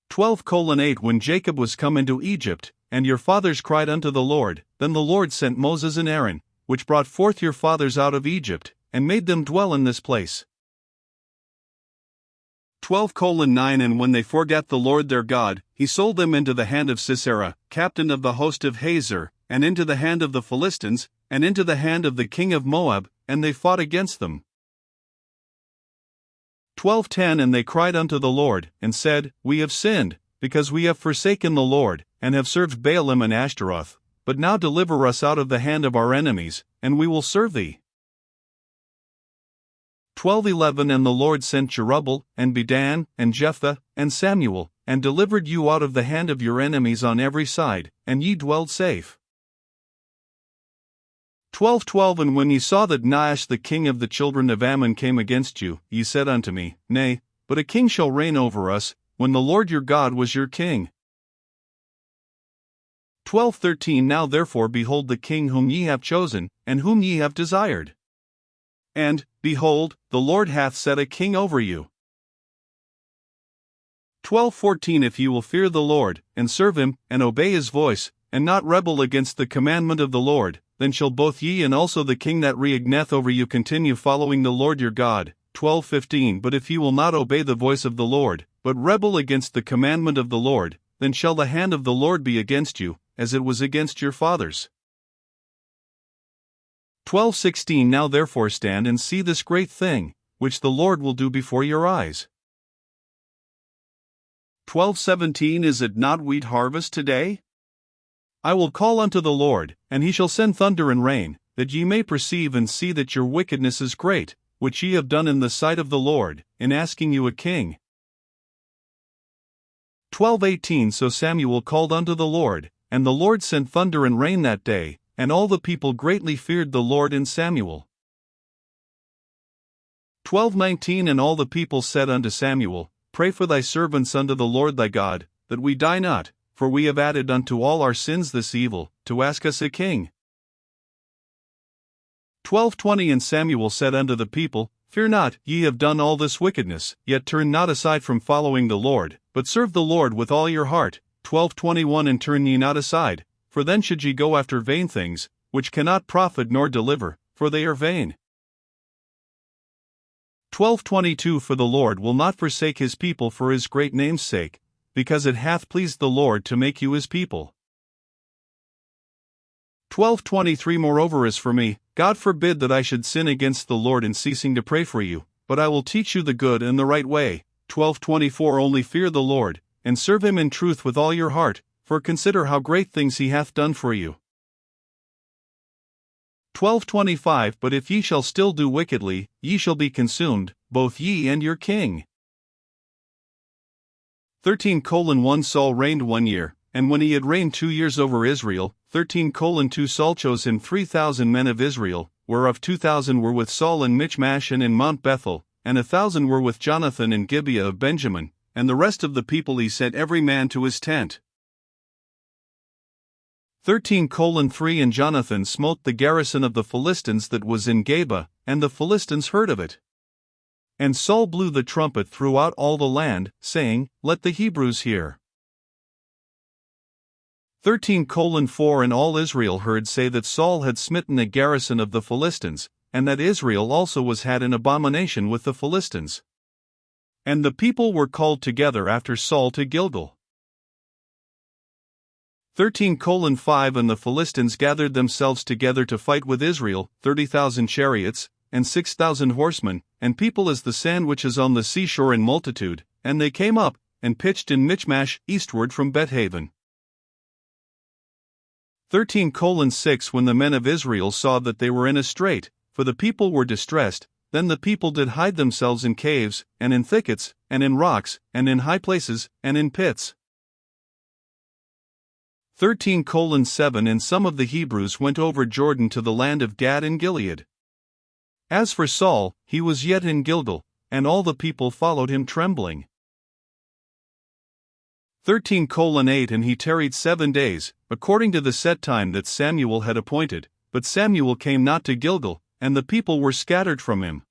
12:8 When Jacob was come into Egypt, and your fathers cried unto the Lord, then the Lord sent Moses and Aaron, which brought forth your fathers out of Egypt, and made them dwell in this place. 12:9 And when they forgat the Lord their God, he sold them into the hand of Sisera, captain of the host of Hazor, and into the hand of the Philistines, and into the hand of the king of Moab, and they fought against them. 12:10 And they cried unto the Lord, and said, We have sinned, because we have forsaken the Lord, and have served Baalim and Ashtaroth. but now deliver us out of the hand of our enemies, and we will serve thee. 12:11 And the Lord sent Jerubbaal, and Bedan, and Jephthah, and Samuel, and delivered you out of the hand of your enemies on every side, and ye dwelled safe. 12:12 And when ye saw that Nahash the king of the children of Ammon came against you, ye said unto me, Nay, but a king shall reign over us, when the Lord your God was your king. 12:13 Now therefore behold the king whom ye have chosen, and whom ye have desired. And, behold, the Lord hath set a king over you. 12:14 If ye will fear the Lord, and serve him, and obey his voice, and not rebel against the commandment of the Lord, then shall both ye and also the king that reigneth over you continue following the Lord your God. 12:15 But if ye will not obey the voice of the Lord, but rebel against the commandment of the Lord, then shall the hand of the Lord be against you, as it was against your fathers. 12:16 Now therefore stand and see this great thing, which the Lord will do before your eyes. 12:17 Is it not wheat harvest today? I will call unto the Lord, and he shall send thunder and rain, that ye may perceive and see that your wickedness is great, which ye have done in the sight of the Lord, in asking you a king. 12:18 So Samuel called unto the Lord, and the Lord sent thunder and rain that day, and all the people greatly feared the Lord and Samuel. 12:19 And all the people said unto Samuel, Pray for thy servants unto the Lord thy God, that we die not, for we have added unto all our sins this evil, to ask us a king. 12:20 And Samuel said unto the people, Fear not, ye have done all this wickedness, yet turn not aside from following the Lord, but serve the Lord with all your heart. 12:21 And turn ye not aside, for then should ye go after vain things, which cannot profit nor deliver, for they are vain. 12:22 For the Lord will not forsake his people for his great name's sake, because it hath pleased the Lord to make you his people. 12:23 Moreover as for me, God forbid that I should sin against the Lord in ceasing to pray for you, but I will teach you the good and the right way. 12:24 Only fear the Lord, and serve him in truth with all your heart, for consider how great things he hath done for you. 12:25 But if ye shall still do wickedly, ye shall be consumed, both ye and your king. 13:1 Saul reigned 1 year, and when he had reigned 2 years over Israel, 13:2 Saul chose him 3,000 men of Israel, whereof 2,000 were with Saul in Michmash and in Mount Bethel, and 1,000 were with Jonathan in Gibeah of Benjamin, and the rest of the people he sent every man to his tent. 13:3 And Jonathan smote the garrison of the Philistines that was in Geba, and the Philistines heard of it. And Saul blew the trumpet throughout all the land, saying, Let the Hebrews hear. 13:4 And all Israel heard say that Saul had smitten a garrison of the Philistines, and that Israel also was had an abomination with the Philistines. And the people were called together after Saul to Gilgal. 13:5 And the Philistines gathered themselves together to fight with Israel, 30,000 chariots, and 6,000 horsemen, and people as the sand which is on the seashore in multitude, and they came up, and pitched in Michmash, eastward from Bethaven. 13:6 When the men of Israel saw that they were in a strait, for the people were distressed, then the people did hide themselves in caves, and in thickets, and in rocks, and in high places, and in pits. 13:7 And some of the Hebrews went over Jordan to the land of Gad and Gilead. As for Saul, he was yet in Gilgal, and all the people followed him trembling. 13:8 And he tarried 7 days, according to the set time that Samuel had appointed, but Samuel came not to Gilgal, and the people were scattered from him.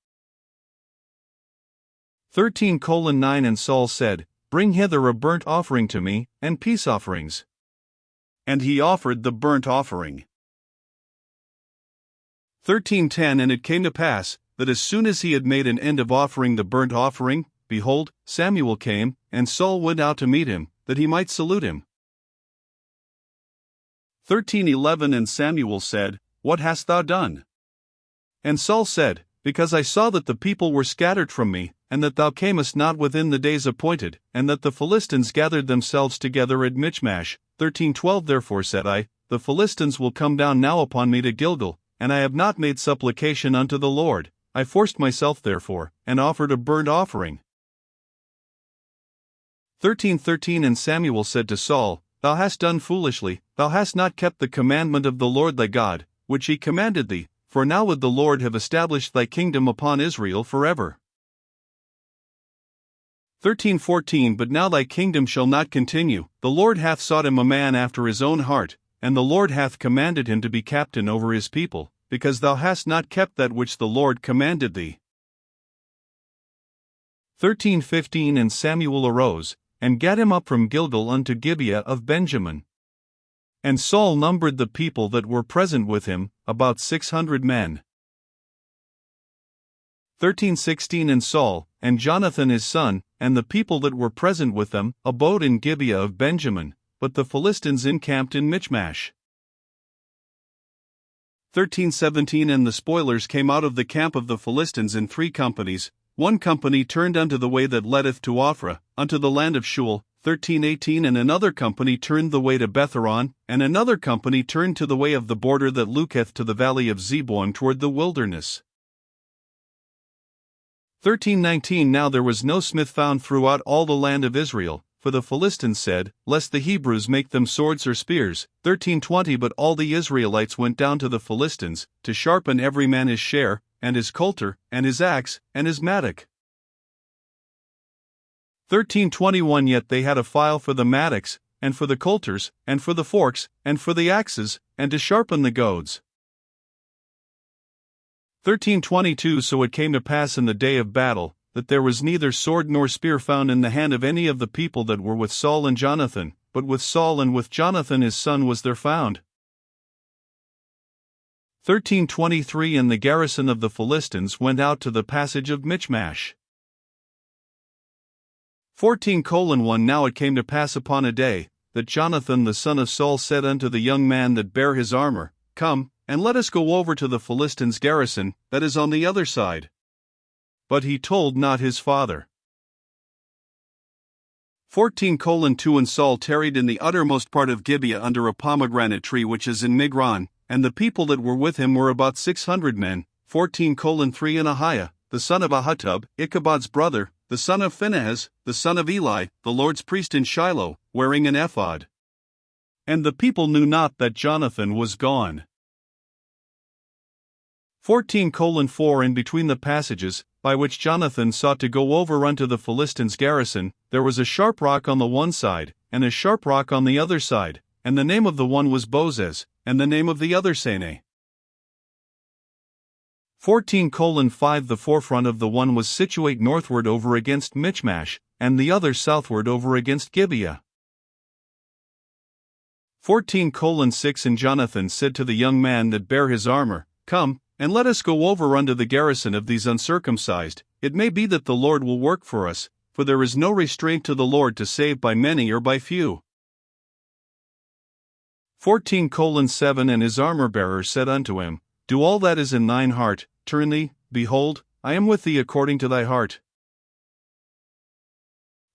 13:9 And Saul said, Bring hither a burnt offering to me, and peace offerings. And he offered the burnt offering. 13:10 And it came to pass, that as soon as he had made an end of offering the burnt offering, behold, Samuel came, and Saul went out to meet him, that he might salute him. 13:11 And Samuel said, What hast thou done? And Saul said, Because I saw that the people were scattered from me, and that thou camest not within the days appointed, and that the Philistines gathered themselves together at Michmash, 13:12 Therefore said I, the Philistines will come down now upon me to Gilgal, and I have not made supplication unto the Lord. I forced myself therefore, and offered a burnt offering. 13:13 And Samuel said to Saul, Thou hast done foolishly, thou hast not kept the commandment of the Lord thy God, which he commanded thee, for now would the Lord have established thy kingdom upon Israel forever. 13:14 But now thy kingdom shall not continue, the Lord hath sought him a man after his own heart, and the Lord hath commanded him to be captain over his people, because thou hast not kept that which the Lord commanded thee. 13:15 And Samuel arose, and gat him up from Gilgal unto Gibeah of Benjamin. And Saul numbered the people that were present with him, about 600 men. 13:16 And Saul, and Jonathan his son, and the people that were present with them, abode in Gibeah of Benjamin, but the Philistines encamped in Michmash. 13:17 And the spoilers came out of the camp of the Philistines in 3 companies. One company turned unto the way that leadeth to Ophrah, unto the land of Shual. 13:18 And another company turned the way to Betharon, and another company turned to the way of the border that looketh to the valley of Zeboim toward the wilderness. 13:19 Now there was no smith found throughout all the land of Israel, for the Philistines said, Lest the Hebrews make them swords or spears. 13:20 But all the Israelites went down to the Philistines, to sharpen every man his share, and his coulter, and his axe, and his mattock. 13:21 Yet they had a file for the mattocks, and for the coulters, and for the forks, and for the axes, and to sharpen the goads. 13:22 So it came to pass in the day of battle, that there was neither sword nor spear found in the hand of any of the people that were with Saul and Jonathan, but with Saul and with Jonathan his son was there found. 13:23 And the garrison of the Philistines went out to the passage of Michmash. 14:1 Now it came to pass upon a day, that Jonathan the son of Saul said unto the young man that bare his armor, Come, and let us go over to the Philistines' garrison, that is on the other side. But he told not his father. 14:2 And Saul tarried in the uttermost part of Gibeah under a pomegranate tree which is in Migron, and the people that were with him were about 600 men. 14:3 And Ahiah, the son of Ahitub, Ichabod's brother, the son of Phinehas, the son of Eli, the Lord's priest in Shiloh, wearing an ephod. And the people knew not that Jonathan was gone. 14:4 And between the passages, by which Jonathan sought to go over unto the Philistines' garrison, there was a sharp rock on the one side, and a sharp rock on the other side, and the name of the one was Bozez, and the name of the other Sene. 14:5 The forefront of the one was situate northward over against Michmash, and the other southward over against Gibeah. 14:6 And Jonathan said to the young man that bare his armor, Come, and let us go over unto the garrison of these uncircumcised. It may be that the Lord will work for us, for there is no restraint to the Lord to save by many or by few. 14:7 And his armor-bearer said unto him, Do all that is in thine heart, turn thee, behold, I am with thee according to thy heart.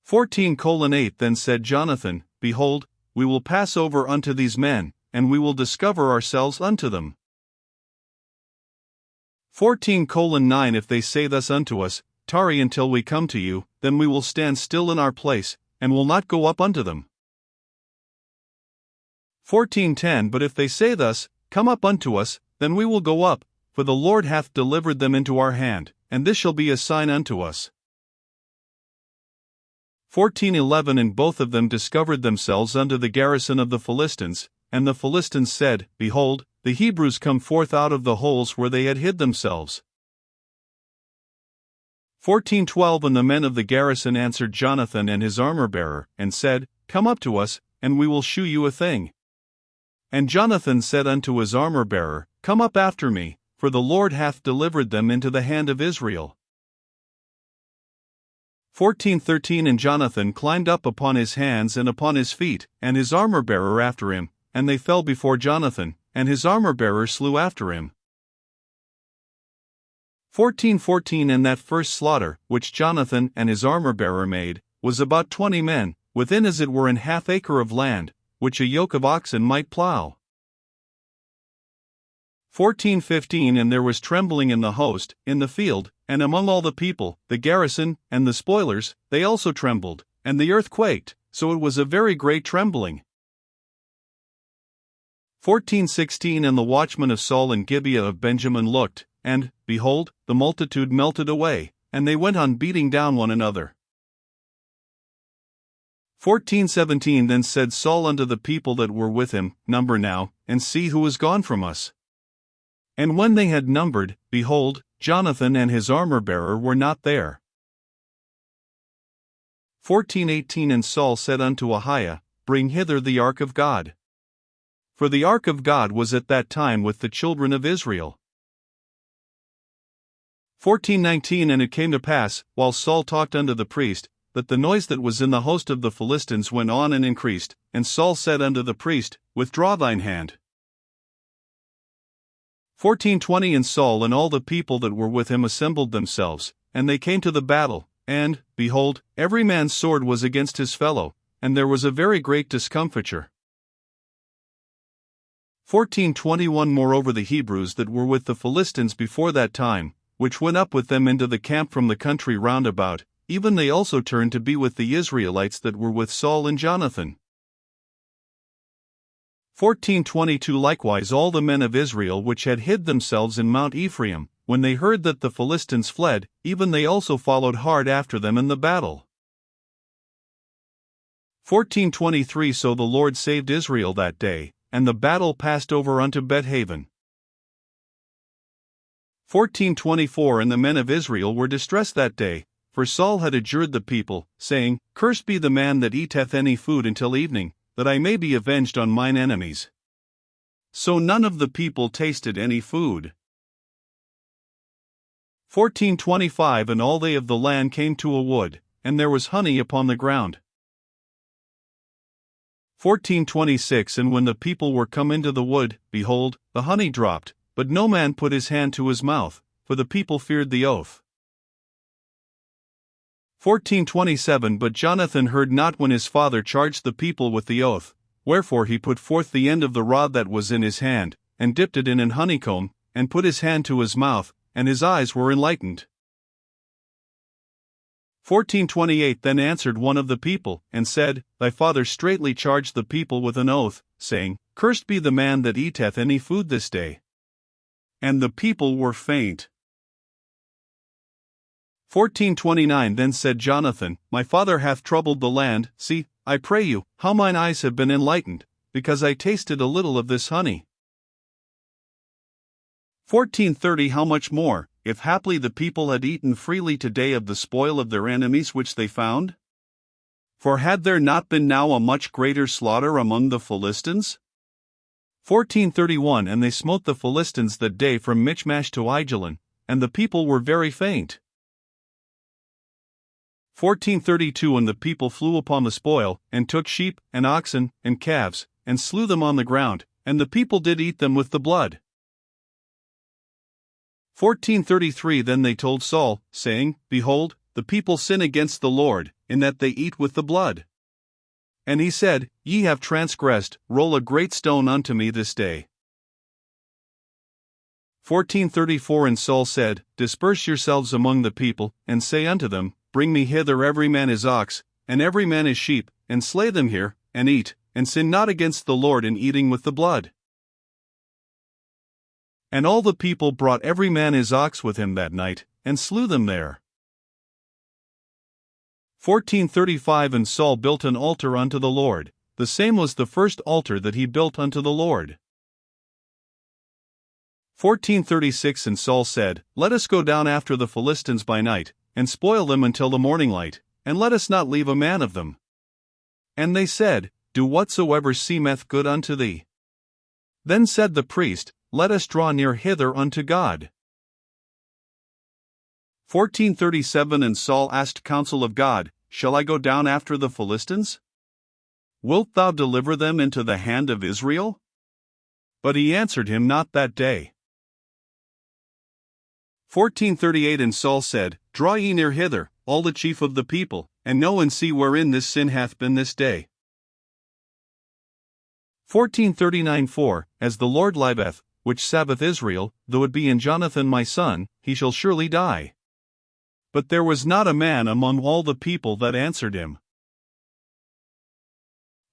14:8 Then said Jonathan, Behold, we will pass over unto these men, and we will discover ourselves unto them. 14:9 If they say thus unto us, Tarry until we come to you, then we will stand still in our place, and will not go up unto them. 14:10 But if they say thus, Come up unto us, then we will go up, for the Lord hath delivered them into our hand, and this shall be a sign unto us. 14:11 And both of them discovered themselves unto the garrison of the Philistines, and the Philistines said, Behold, the Hebrews come forth out of the holes where they had hid themselves. 14:12 And the men of the garrison answered Jonathan and his armor-bearer, and said, Come up to us, and we will shew you a thing. And Jonathan said unto his armor-bearer, Come up after me, for the Lord hath delivered them into the hand of Israel. 14:13 And Jonathan climbed up upon his hands and upon his feet, and his armor-bearer after him, and they fell before Jonathan, and his armor-bearer slew after him. 14:14 And that first slaughter, which Jonathan and his armor-bearer made, was about 20 men, within as it were an half acre of land, which a yoke of oxen might plow. 14:15 And there was trembling in the host, in the field, and among all the people, the garrison, and the spoilers, they also trembled, and the earth quaked, so it was a very great trembling. 14:16 And the watchmen of Saul and Gibeah of Benjamin looked, and, behold, the multitude melted away, and they went on beating down one another. 14:17 Then said Saul unto the people that were with him, Number now, and see who is gone from us. And when they had numbered, behold, Jonathan and his armor-bearer were not there. 14:18 And Saul said unto Ahiah, Bring hither the ark of God. For the ark of God was at that time with the children of Israel. 14:19 And it came to pass, while Saul talked unto the priest, that the noise that was in the host of the Philistines went on and increased, and Saul said unto the priest, Withdraw thine hand. 14:20 And Saul and all the people that were with him assembled themselves, and they came to the battle, and, behold, every man's sword was against his fellow, and there was a very great discomfiture. 14:21 Moreover the Hebrews that were with the Philistines before that time, which went up with them into the camp from the country round about, even they also turned to be with the Israelites that were with Saul and Jonathan. 14:22 Likewise all the men of Israel which had hid themselves in Mount Ephraim, when they heard that the Philistines fled, even they also followed hard after them in the battle. 14:23 So the Lord saved Israel that day, and the battle passed over unto Bethaven. 14:24 And the men of Israel were distressed that day, for Saul had adjured the people, saying, Cursed be the man that eateth any food until evening, that I may be avenged on mine enemies. So none of the people tasted any food. 14:25 And all they of the land came to a wood, and there was honey upon the ground. 14:26 And when the people were come into the wood, behold, the honey dropped, but no man put his hand to his mouth, for the people feared the oath. 14:27 But Jonathan heard not when his father charged the people with the oath, wherefore he put forth the end of the rod that was in his hand, and dipped it in an honeycomb, and put his hand to his mouth, and his eyes were enlightened. 14:28 Then answered one of the people, and said, Thy father straitly charged the people with an oath, saying, Cursed be the man that eateth any food this day. And the people were faint. 14:29 Then said Jonathan, My father hath troubled the land, see, I pray you, how mine eyes have been enlightened, because I tasted a little of this honey. 14:30 How much more, if haply the people had eaten freely today of the spoil of their enemies which they found? For had there not been now a much greater slaughter among the Philistines? 14:31 And they smote the Philistines that day from Michmash to Aijalon, and the people were very faint. 14:32 And the people flew upon the spoil, and took sheep, and oxen, and calves, and slew them on the ground, and the people did eat them with the blood. 14:33 Then they told Saul, saying, Behold, the people sin against the Lord, in that they eat with the blood. And he said, Ye have transgressed, roll a great stone unto me this day. 14:34 And Saul said, Disperse yourselves among the people, and say unto them, Bring me hither every man his ox, and every man his sheep, and slay them here, and eat, and sin not against the Lord in eating with the blood. And all the people brought every man his ox with him that night, and slew them there. 14:35 And Saul built an altar unto the Lord, the same was the first altar that he built unto the Lord. 14:36 And Saul said, Let us go down after the Philistines by night, and spoil them until the morning light, and let us not leave a man of them. And they said, Do whatsoever seemeth good unto thee. Then said the priest, Let us draw near hither unto God. 14:37 And Saul asked counsel of God, Shall I go down after the Philistines? Wilt thou deliver them into the hand of Israel? But he answered him not that day. 14:38 And Saul said, Draw ye near hither, all the chief of the people, and know and see wherein this sin hath been this day. 1439:4 As the Lord liveth, which saveth Israel, though it be in Jonathan my son, he shall surely die. But there was not a man among all the people that answered him.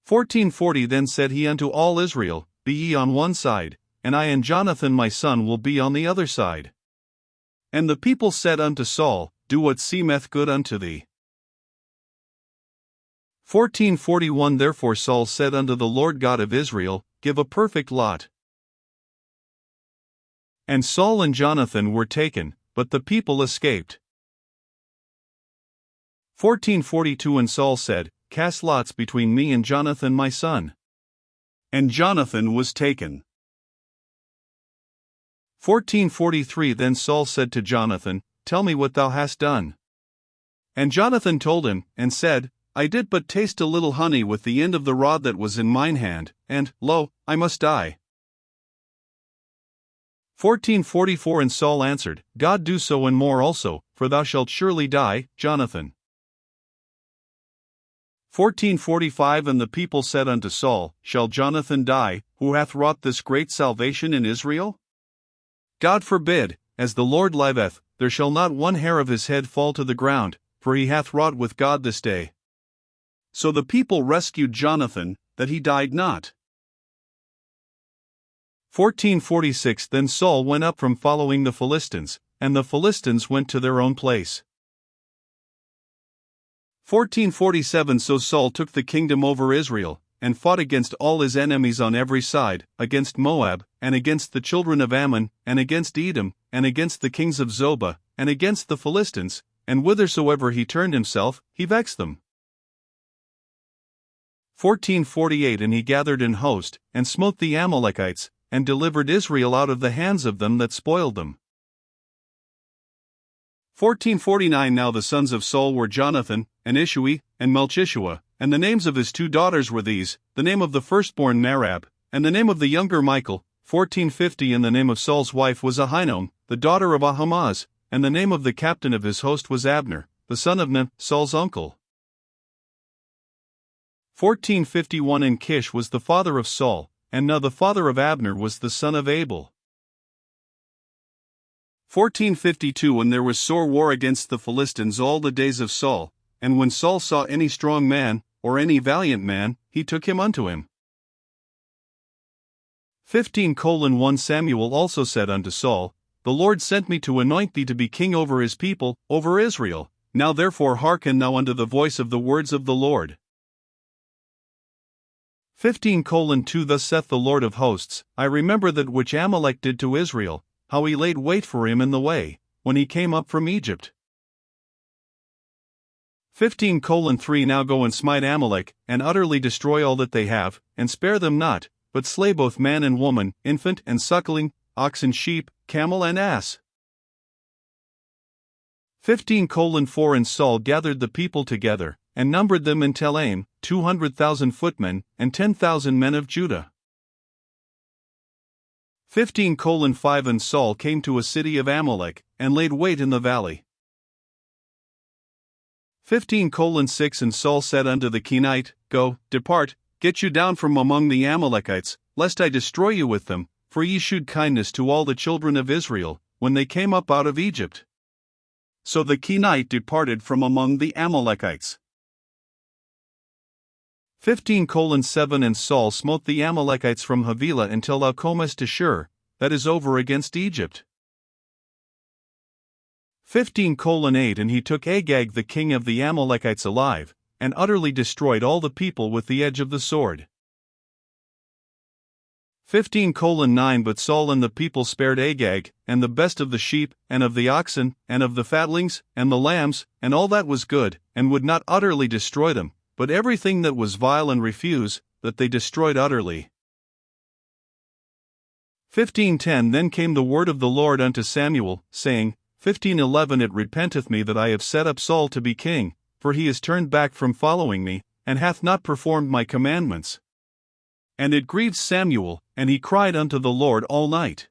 1440 Then said he unto all Israel, Be ye on one side, and I and Jonathan my son will be on the other side. And the people said unto Saul, Do what seemeth good unto thee. 1441 Therefore Saul said unto the Lord God of Israel, Give a perfect lot. And Saul and Jonathan were taken, but the people escaped. 1442 And Saul said, Cast lots between me and Jonathan my son. And Jonathan was taken. 1443 Then Saul said to Jonathan, Tell me what thou hast done. And Jonathan told him, and said, I did but taste a little honey with the end of the rod that was in mine hand, and, lo, I must die. 1444 And Saul answered, God do so and more also, for thou shalt surely die, Jonathan. 1445 And the people said unto Saul, Shall Jonathan die, who hath wrought this great salvation in Israel? God forbid, as the Lord liveth, there shall not one hair of his head fall to the ground, for he hath wrought with God this day. So the people rescued Jonathan, that he died not. 1446 Then Saul went up from following the Philistines, and the Philistines went to their own place. 1447 So Saul took the kingdom over Israel, and fought against all his enemies on every side, against Moab, and against the children of Ammon, and against Edom, and against the kings of Zobah, and against the Philistines, and whithersoever he turned himself, he vexed them. 1448 And he gathered an host, and smote the Amalekites, and delivered Israel out of the hands of them that spoiled them. 1449 Now the sons of Saul were Jonathan, and Ishui, and Melchishua, and the names of his two daughters were these, the name of the firstborn Merab, and the name of the younger Michal. 1450 And the name of Saul's wife was Ahinoam, the daughter of Ahimaaz, and the name of the captain of his host was Abner, the son of Ner, Saul's uncle. 1451 And Kish was the father of Saul, and Nah the father of Abner was the son of Abel. 1452 And there was sore war against the Philistines all the days of Saul, and when Saul saw any strong man, or any valiant man, he took him unto him. 15:1 Samuel also said unto Saul, The Lord sent me to anoint thee to be king over his people, over Israel. Now therefore hearken thou unto the voice of the words of the Lord. 15:2 Thus saith the Lord of hosts, I remember that which Amalek did to Israel, how he laid wait for him in the way, when he came up from Egypt. 15:3 Now go and smite Amalek, and utterly destroy all that they have, and spare them not, but slay both man and woman, infant and suckling, ox and sheep, camel and ass. 15:4 And Saul gathered the people together, and numbered them in Telaim, 200,000 footmen, and 10,000 men of Judah. 15:5 And Saul came to a city of Amalek, and laid wait in the valley. 15:6 And Saul said unto the Kenite, Go, depart, get you down from among the Amalekites, lest I destroy you with them, for ye shewed kindness to all the children of Israel, when they came up out of Egypt. So the Kenite departed from among the Amalekites. 15:7 And Saul smote the Amalekites from Havilah until thou comest to Shur, that is over against Egypt. 15:8 And he took Agag the king of the Amalekites alive, and utterly destroyed all the people with the edge of the sword. 15:9 But Saul and the people spared Agag, and the best of the sheep, and of the oxen, and of the fatlings, and the lambs, and all that was good, and would not utterly destroy them, but everything that was vile and refuse, that they destroyed utterly. 15:10 Then came the word of the Lord unto Samuel, saying, 15:11 It repenteth me that I have set up Saul to be king, for he is turned back from following me, and hath not performed my commandments. And it grieved Samuel, and he cried unto the Lord all night.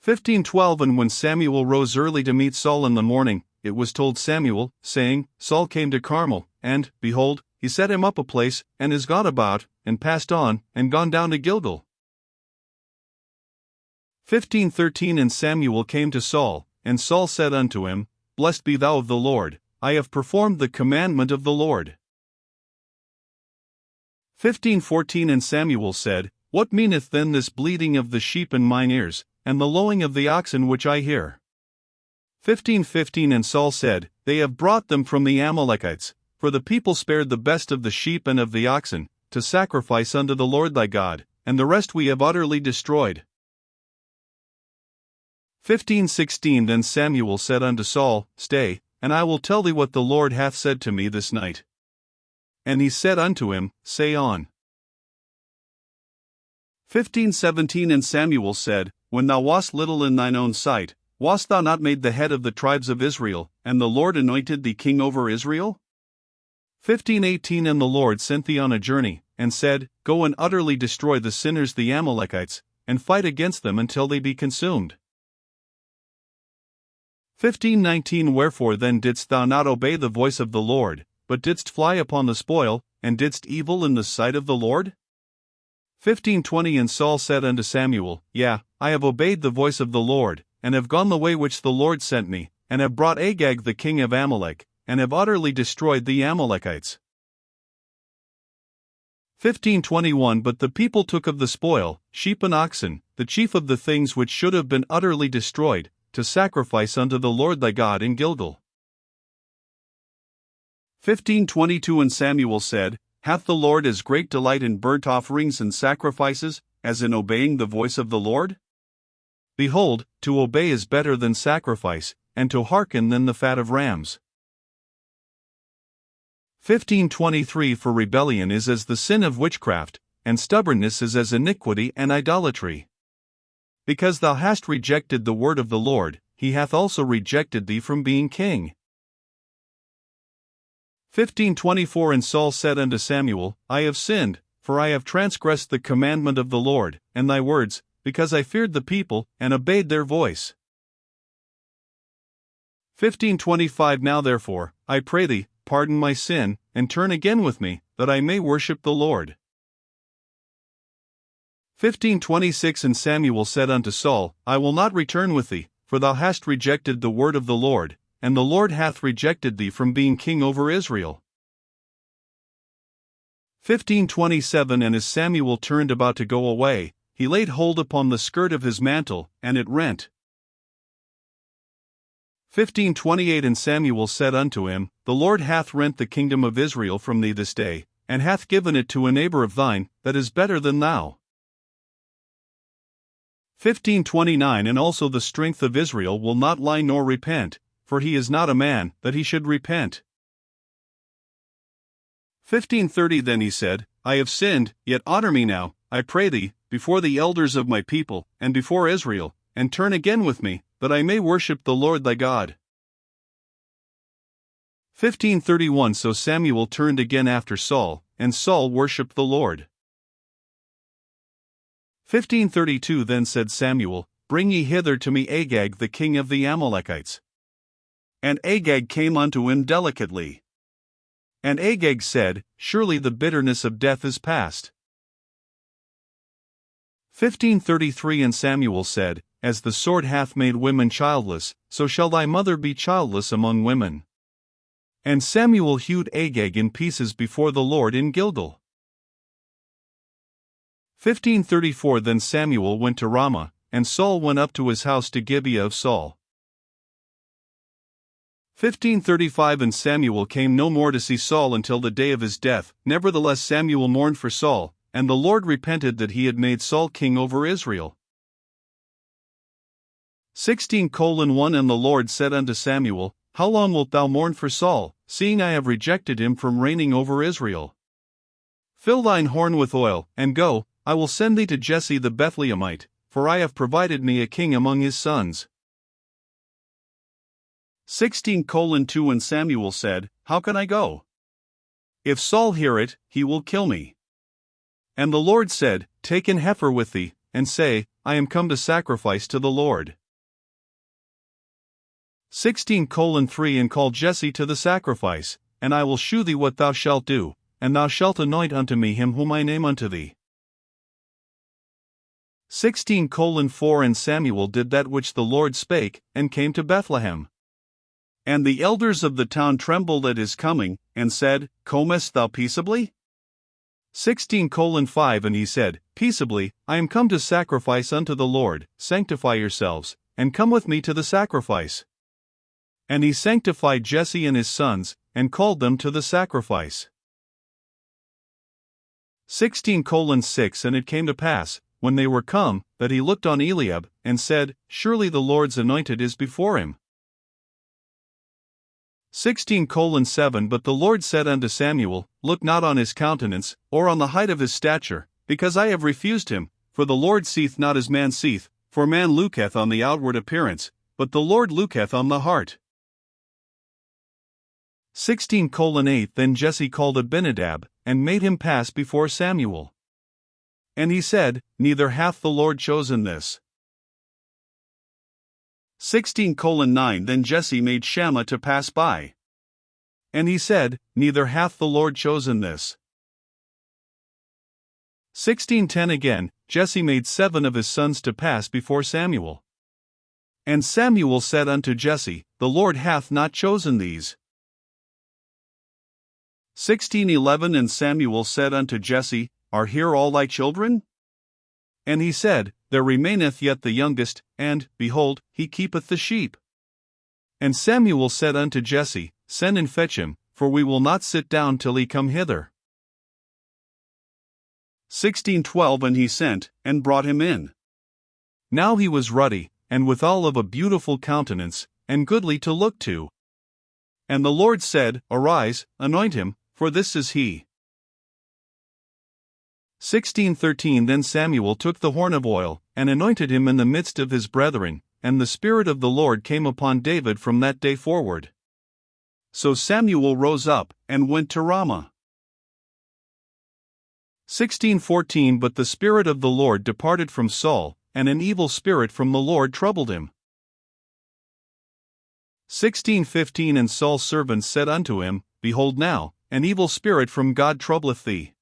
15:12 And when Samuel rose early to meet Saul in the morning, it was told Samuel, saying, Saul came to Carmel, and, behold, he set him up a place, and is gone about, and passed on, and gone down to Gilgal. 15:13 And Samuel came to Saul, and Saul said unto him, Blessed be thou of the Lord, I have performed the commandment of the Lord. 15:14 And Samuel said, What meaneth then this bleating of the sheep in mine ears, and the lowing of the oxen which I hear? 15:15 And Saul said, They have brought them from the Amalekites, for the people spared the best of the sheep and of the oxen, to sacrifice unto the Lord thy God, and the rest we have utterly destroyed. 15:16 Then Samuel said unto Saul, Stay, and I will tell thee what the Lord hath said to me this night. And he said unto him, Say on. 15:17 And Samuel said, When thou wast little in thine own sight, wast thou not made the head of the tribes of Israel, and the Lord anointed thee king over Israel? 15:18 And the Lord sent thee on a journey, and said, Go and utterly destroy the sinners the Amalekites, and fight against them until they be consumed. 15:19 Wherefore then didst thou not obey the voice of the Lord, but didst fly upon the spoil, and didst evil in the sight of the Lord? 15:20 And Saul said unto Samuel, Yea, I have obeyed the voice of the Lord, and have gone the way which the Lord sent me, and have brought Agag the king of Amalek, and have utterly destroyed the Amalekites. 15:21 But the people took of the spoil, sheep and oxen, the chief of the things which should have been utterly destroyed, to sacrifice unto the Lord thy God in Gilgal. 15:22 And Samuel said, Hath the Lord as great delight in burnt offerings and sacrifices, as in obeying the voice of the Lord? Behold, to obey is better than sacrifice, and to hearken than the fat of rams. 15:23 For rebellion is as the sin of witchcraft, and stubbornness is as iniquity and idolatry. Because thou hast rejected the word of the Lord, he hath also rejected thee from being king. 15:24 And Saul said unto Samuel, I have sinned, for I have transgressed the commandment of the Lord, and thy words, because I feared the people, and obeyed their voice. 15:25 Now therefore, I pray thee, pardon my sin, and turn again with me, that I may worship the Lord. 15:26 And Samuel said unto Saul, I will not return with thee, for thou hast rejected the word of the Lord, and the Lord hath rejected thee from being king over Israel. 15:27 And as Samuel turned about to go away, he laid hold upon the skirt of his mantle, and it rent. 15:28 And Samuel said unto him, The Lord hath rent the kingdom of Israel from thee this day, and hath given it to a neighbor of thine, that is better than thou. 15:29 And also the strength of Israel will not lie nor repent, for he is not a man, that he should repent. 15:30 Then he said, I have sinned, yet honor me now, I pray thee, before the elders of my people, and before Israel, and turn again with me, that I may worship the Lord thy God. 15:31 So Samuel turned again after Saul, and Saul worshipped the Lord. 15:32 Then said Samuel, Bring ye hither to me Agag the king of the Amalekites. And Agag came unto him delicately. And Agag said, Surely the bitterness of death is past. 15:33 And Samuel said, As the sword hath made women childless, so shall thy mother be childless among women. And Samuel hewed Agag in pieces before the Lord in Gilgal. 15:34 Then Samuel went to Ramah, and Saul went up to his house to Gibeah of Saul. 15:35 And Samuel came no more to see Saul until the day of his death. Nevertheless Samuel mourned for Saul, and the Lord repented that he had made Saul king over Israel. 16:1 And the Lord said unto Samuel, How long wilt thou mourn for Saul, seeing I have rejected him from reigning over Israel? Fill thine horn with oil, and go, I will send thee to Jesse the Bethlehemite, for I have provided me a king among his sons. 16:2 And Samuel said, How can I go? If Saul hear it, he will kill me. And the Lord said, Take an heifer with thee, and say, I am come to sacrifice to the Lord. 16:3 And call Jesse to the sacrifice, and I will shew thee what thou shalt do. and thou shalt anoint unto me him whom I name unto thee. 16:4 And Samuel did that which the Lord spake, and came to Bethlehem. And the elders of the town trembled at his coming, and said, Comest thou peaceably? 16:5 And he said, Peaceably, I am come to sacrifice unto the Lord. Sanctify yourselves, and come with me to the sacrifice. And he sanctified Jesse and his sons, and called them to the sacrifice. 16:6 And it came to pass, when they were come, that he looked on Eliab, and said, Surely the Lord's anointed is before him. 16:7 But the Lord said unto Samuel, Look not on his countenance, or on the height of his stature, because I have refused him. For the Lord seeth not as man seeth, for man looketh on the outward appearance, but the Lord looketh on the heart. 16:8 Then Jesse called Abinadab, and made him pass before Samuel. And he said, Neither hath the Lord chosen this. 16:9 Then Jesse made Shammah to pass by. And he said, Neither hath the Lord chosen this. 16:10 Again, Jesse made 7 of his sons to pass before Samuel. And Samuel said unto Jesse, The Lord hath not chosen these. 16:11 And Samuel said unto Jesse, Are here all thy children? And he said, There remaineth yet the youngest, and, behold, he keepeth the sheep. And Samuel said unto Jesse, Send and fetch him, for we will not sit down till he come hither. 16:12 And he sent, and brought him in. Now he was ruddy, and withal of a beautiful countenance, and goodly to look to. And the Lord said, Arise, anoint him, for this is he. 16:13 Then Samuel took the horn of oil, and anointed him in the midst of his brethren, and the Spirit of the Lord came upon David from that day forward. So Samuel rose up, and went to Ramah. 16:14 But the Spirit of the Lord departed from Saul, and an evil spirit from the Lord troubled him. 16:15 And Saul's servants said unto him, Behold now, an evil spirit from God troubleth thee.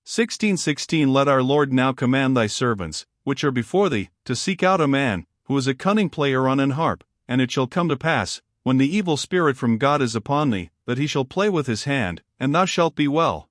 16:16 Let our Lord now command thy servants, which are before thee, to seek out a man, who is a cunning player on an harp, and it shall come to pass, when the evil spirit from God is upon thee, that he shall play with his hand, and thou shalt be well.